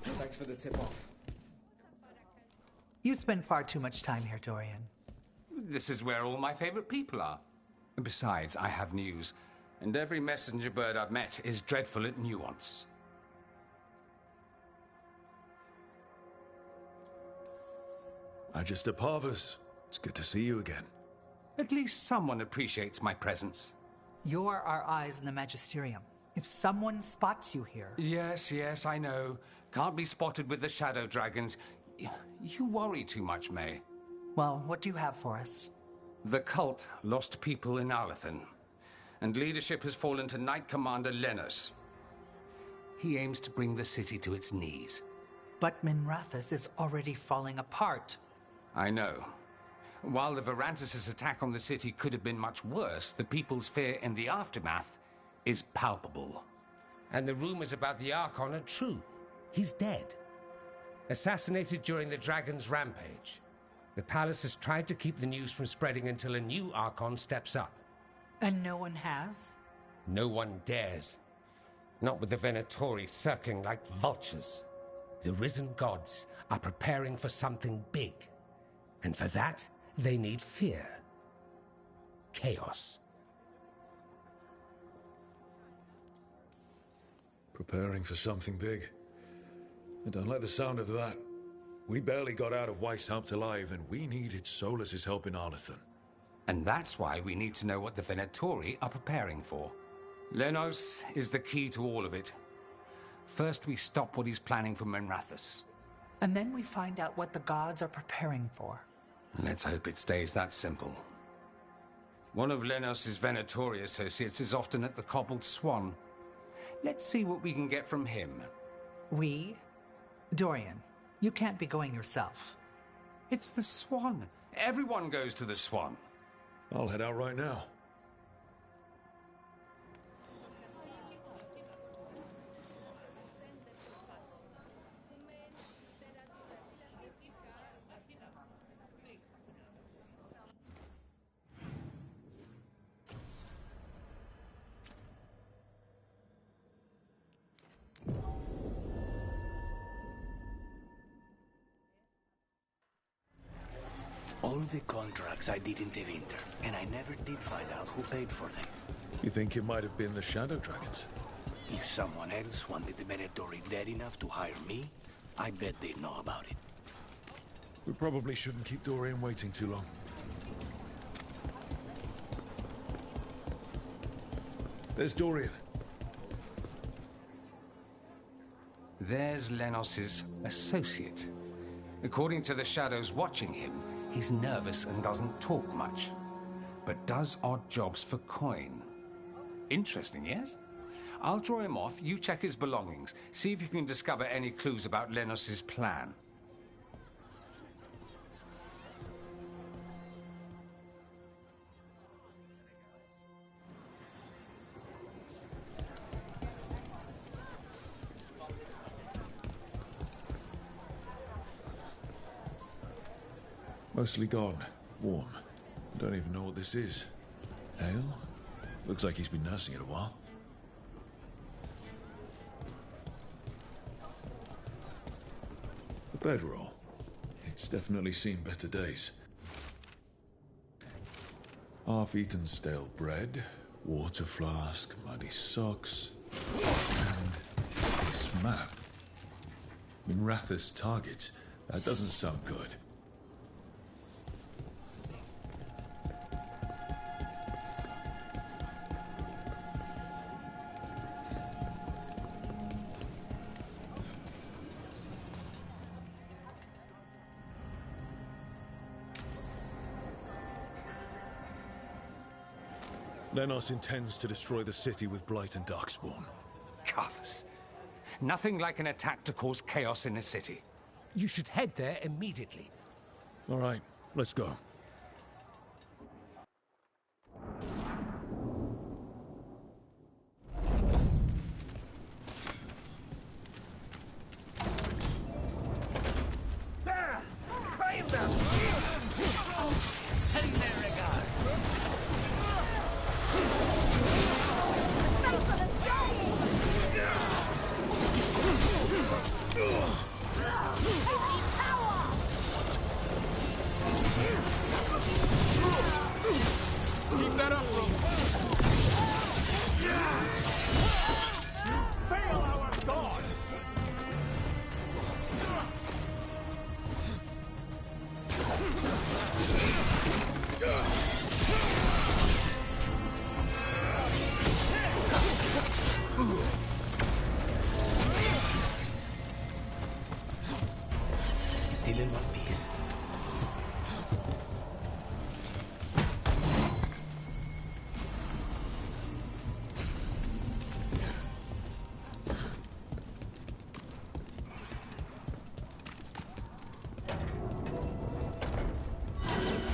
Thanks for the tip-off. You spend far too much time here, Dorian. This is where all my favorite people are. Besides, I have news, and every messenger bird I've met is dreadful at nuance. Magister Parvus, it's good to see you again. At least someone appreciates my presence. You're our eyes in the Magisterium. If someone spots you here... Yes, I know. Can't be spotted with the Shadow Dragons. You worry too much, May. Well, what do you have for us? The cult lost people in Alathan, and leadership has fallen to Knight Commander Lenos. He aims to bring the city to its knees. But Minrathous is already falling apart. I know. While the Varantis' attack on the city could have been much worse, the people's fear in the aftermath is palpable. And the rumors about the Archon are true. He's dead. Assassinated during the Dragon's rampage. The palace has tried to keep the news from spreading until a new Archon steps up. And no one has? No one dares. Not with the Venatori circling like vultures. The risen gods are preparing for something big. And for that, they need fear. Chaos. Preparing for something big. I don't like the sound of that. We barely got out of Weishaupt alive, and we needed Solus's help in Arlethan. And that's why we need to know what the Venatori are preparing for. Lenos is the key to all of it. First, we stop what he's planning for Menrathus. And then we find out what the gods are preparing for. Let's hope it stays that simple. One of Lenos' Venatori associates is often at the Cobbled Swan. Let's see what we can get from him. We? Dorian, you can't be going yourself. It's the Swan. Everyone goes to the Swan. I'll head out right now. All the contracts I did in Tevinter, and I never did find out who paid for them. You think it might have been the Shadow Dragons? If someone else wanted the Venatori dead enough to hire me, I bet they'd know about it. We probably shouldn't keep Dorian waiting too long. There's Dorian. There's Lenos' associate. According to the shadows watching him, he's nervous and doesn't talk much, but does odd jobs for coin. Interesting, yes? I'll draw him off, you check his belongings, see if you can discover any clues about Lenos' plan. Mostly gone. Warm. Don't even know what this is. Ale? Looks like he's been nursing it a while. The bedroll. It's definitely seen better days. Half-eaten stale bread, water flask, muddy socks, and this map. Minrathus targets. That doesn't sound good. Lenos intends to destroy the city with Blight and Darkspawn. Carthus. Nothing like an attack to cause chaos in a city. You should head there immediately. All right, let's go. There! Find them! Send their regard! Keep that up, bro. Fail our gods! Still in one piece.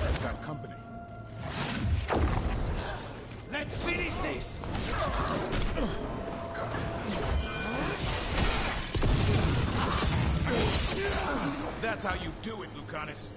I've got company. Let's finish this! That's how you do it, Lucanus.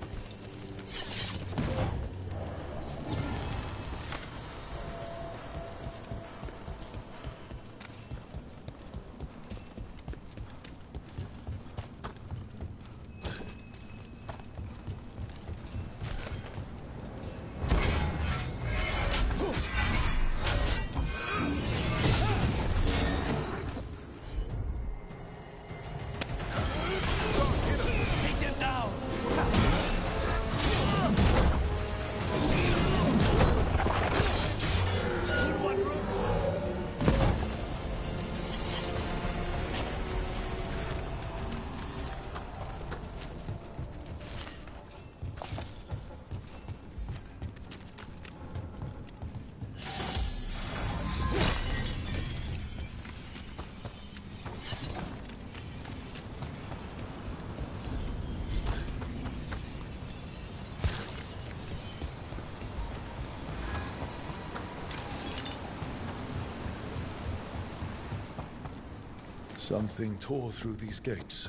Something tore through these gates.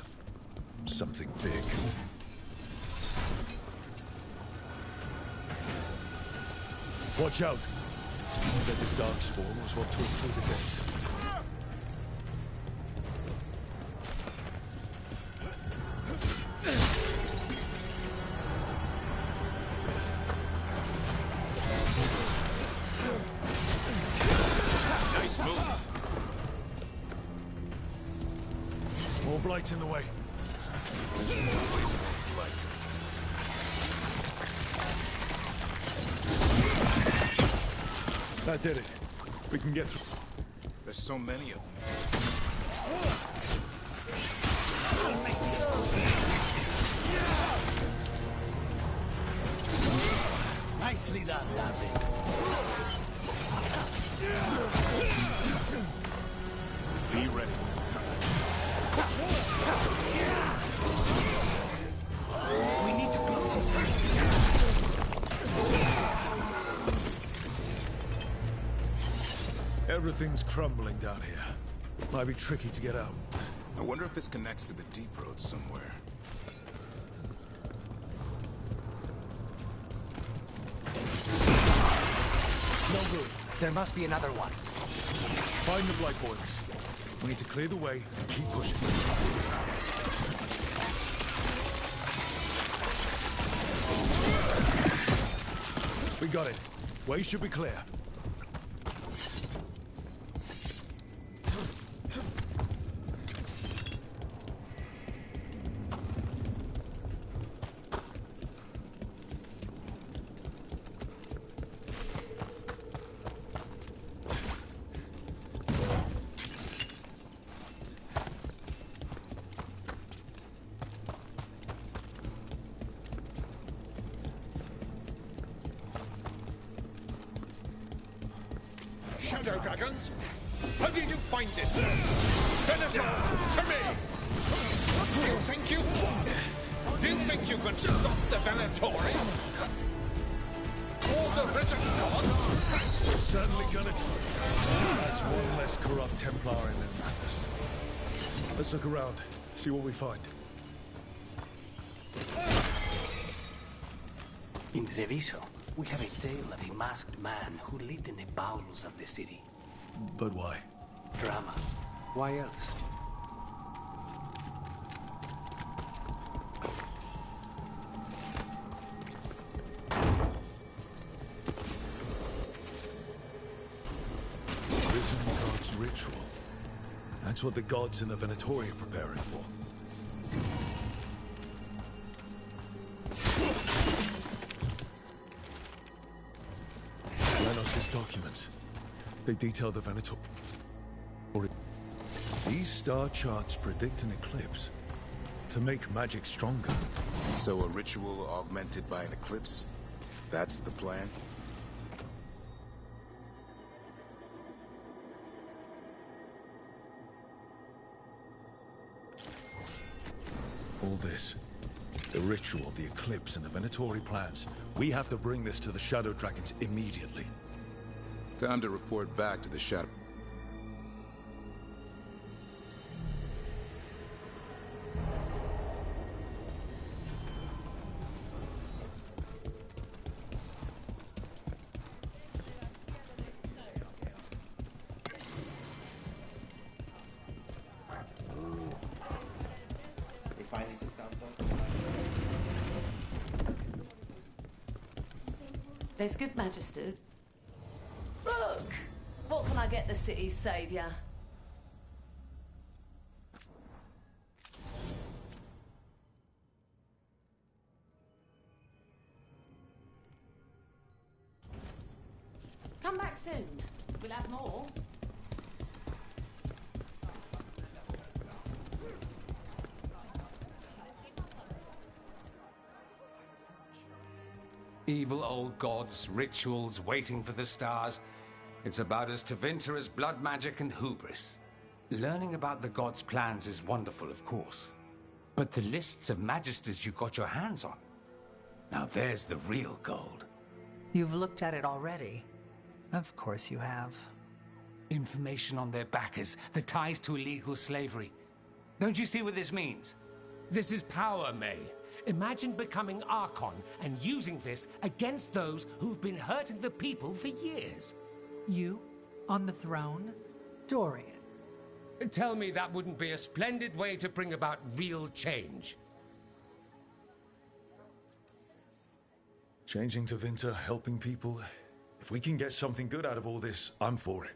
Something big. Watch out! That this darkspawn was what tore through the gates. Nice move. More blight in the way. There's always more blight. That did it. We can get through. There's so many of them. Nicely done, David. Be ready. We need to close it. Everything's crumbling down here. Might be tricky to get out. I wonder if this connects to the deep road somewhere. No good. There must be another one. Find the blight boilers. We need to clear the way and keep pushing. We got it. Way should be clear. Shadow dragons? How did you find this? Venator, to me! You think you can stop the Venatori? All the risen gods? We're certainly gonna try. That's one less corrupt Templar in them, Mathis. Let's look around, see what we find. In Treviso, we have a tale of a masked man who lived in the bowels of the city. But why? Drama. Why else? Risen God's ritual. That's what the gods in the Venatori are preparing for. Lenos's documents. They detail the Venatori. These star charts predict an eclipse to make magic stronger. So a ritual augmented by an eclipse? That's the plan? All this. The ritual, the eclipse, and the Venatori plans. We have to bring this to the Shadow Dragons immediately. Time to report back to the Shadow. There's good magisters. Look! What can I get the city's saviour? Come back soon. We'll have more. Evil old gods, rituals, waiting for the stars. It's about as Tevinter as blood magic and hubris. Learning about the gods' plans is wonderful, of course. But the lists of magisters you got your hands on, now there's the real gold. You've looked at it already. Of course you have. Information on their backers, the ties to illegal slavery. Don't you see what this means? This is power, May. Imagine becoming Archon and using this against those who've been hurting the people for years. You? On the throne? Dorian. Tell me that wouldn't be a splendid way to bring about real change. Changing to Winter, helping people. If we can get something good out of all this, I'm for it.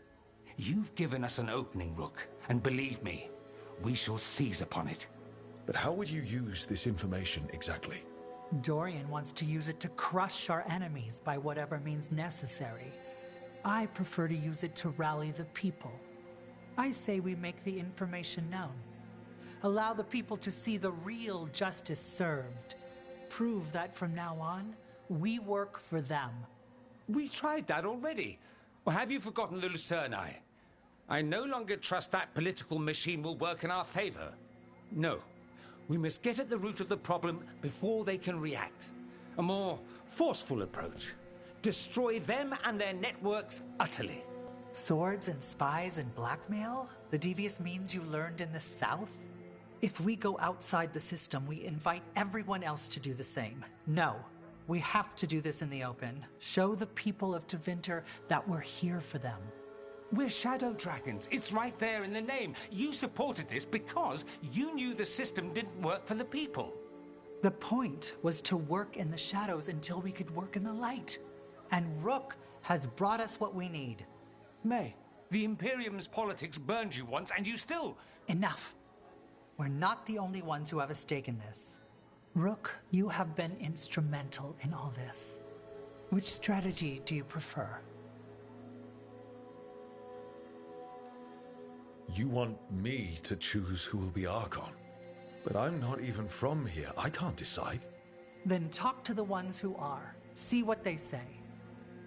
You've given us an opening, Rook, and believe me, we shall seize upon it. But how would you use this information exactly? Dorian wants to use it to crush our enemies by whatever means necessary. I prefer to use it to rally the people. I say we make the information known. Allow the people to see the real justice served. Prove that from now on, we work for them. We tried that already. Or have you forgotten the Lucerni? I no longer trust that political machine will work in our favor. No. We must get at the root of the problem before they can react. A more forceful approach. Destroy them and their networks utterly. Swords and spies and blackmail? The devious means you learned in the South? If we go outside the system, we invite everyone else to do the same. No, we have to do this in the open. Show the people of Tevinter that we're here for them. We're shadow dragons. It's right there in the name. You supported this because you knew the system didn't work for the people. The point was to work in the shadows until we could work in the light. And Rook has brought us what we need. May, the Imperium's politics burned you once, and you still... Enough. We're not the only ones who have a stake in this. Rook, you have been instrumental in all this. Which strategy do you prefer? You want me to choose who will be Archon? But I'm not even from here. I can't decide. Then talk to the ones who are. See what they say.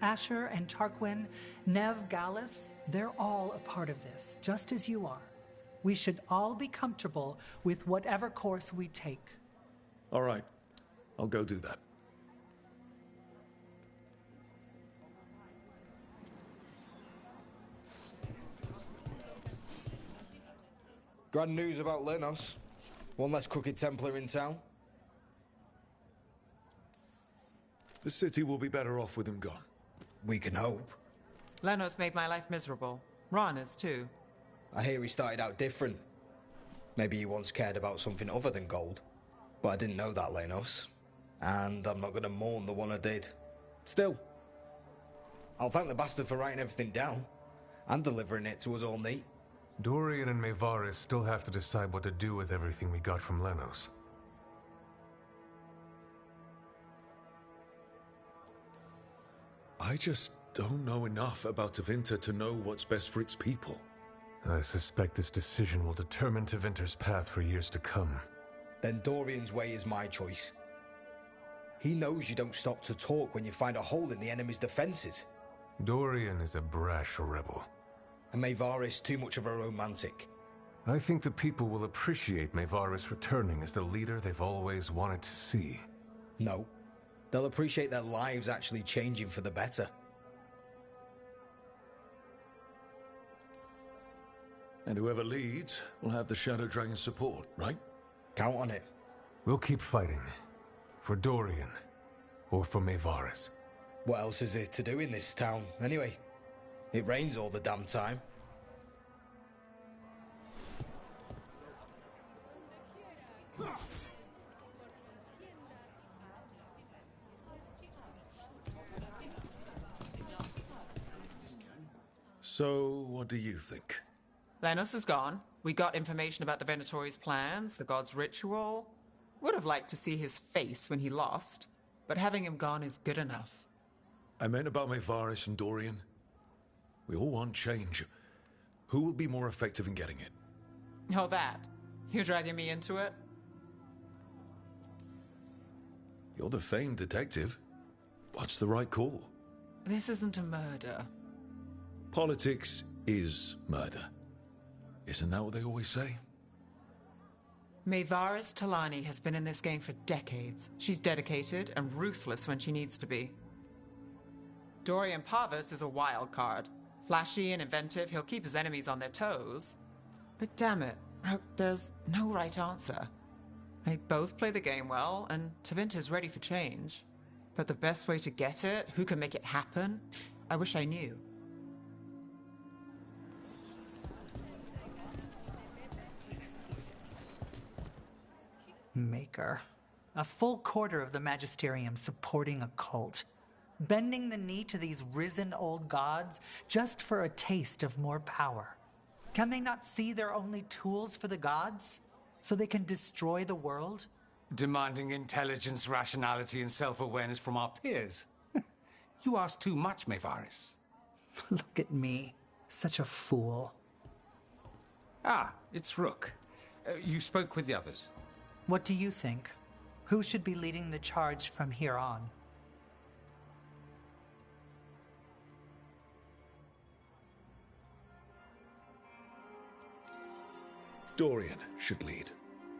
Asher and Tarquin, Nev, Gallus, they're all a part of this, just as you are. We should all be comfortable with whatever course we take. All right. I'll go do that. Grand news about Lenos. One less crooked Templar in town. The city will be better off with him gone. We can hope. Lenos made my life miserable. Rana's too. I hear he started out different. Maybe he once cared about something other than gold. But I didn't know that, Lenos. And I'm not gonna mourn the one I did. Still, I'll thank the bastard for writing everything down. And delivering it to us all neat. Dorian and Maevaris still have to decide what to do with everything we got from Lenos. I just don't know enough about Tevinter to know what's best for its people. I suspect this decision will determine Tevinter's path for years to come. Then Dorian's way is my choice. He knows you don't stop to talk when you find a hole in the enemy's defenses. Dorian is a brash rebel. And Maevaris too much of a romantic. I think the people will appreciate Maevaris returning as the leader they've always wanted to see. No. They'll appreciate their lives actually changing for the better. And whoever leads will have the Shadow Dragon's support, right? Count on it. We'll keep fighting. For Dorian. Or for Maevaris. What else is there to do in this town, anyway? It rains all the damn time. So, what do you think? Lenos is gone. We got information about the Venatori's plans, the god's ritual. Would have liked to see his face when he lost, but having him gone is good enough. I meant about Maevaris and Dorian. We all want change. Who will be more effective in getting it? Oh, that. You're dragging me into it? You're the famed detective. What's the right call? This isn't a murder. Politics is murder. Isn't that what they always say? Maevaris Talani has been in this game for decades. She's dedicated and ruthless when she needs to be. Dorian Pavus is a wild card. Flashy and inventive, he'll keep his enemies on their toes. But damn it, there's no right answer. They both play the game well, and Tevinter's ready for change. But the best way to get it, who can make it happen, I wish I knew. Maker. A full quarter of the Magisterium supporting a cult. Bending the knee to these risen old gods just for a taste of more power. Can they not see they're only tools for the gods? So they can destroy the world? Demanding intelligence, rationality, and self-awareness from our peers. You ask too much, Mevaris. Look at me. Such a fool. Ah, it's Rook. You spoke with the others. What do you think? Who should be leading the charge from here on? Dorian should lead.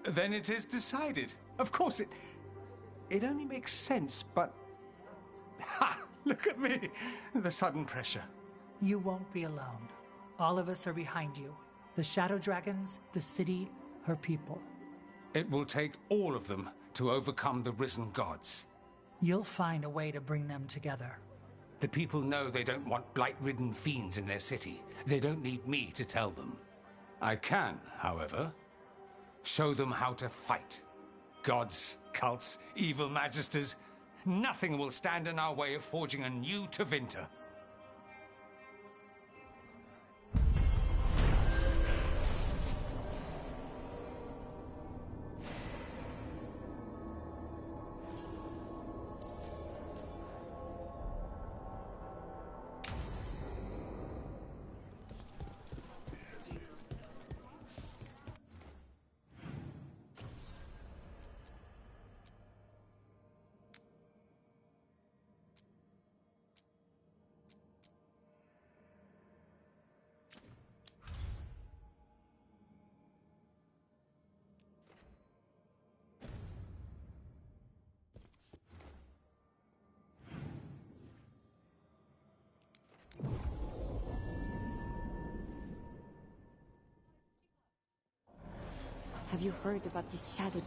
Then it is decided. Of course, it only makes sense, but... Ha! Look at me! The sudden pressure. You won't be alone. All of us are behind you. The Shadow Dragons, the city, her people. It will take all of them to overcome the risen gods. You'll find a way to bring them together. The people know they don't want blight-ridden fiends in their city. They don't need me to tell them. I can, however, show them how to fight. Gods, cults, evil magisters, nothing will stand in our way of forging a new Tevinter. Have you heard about this shadow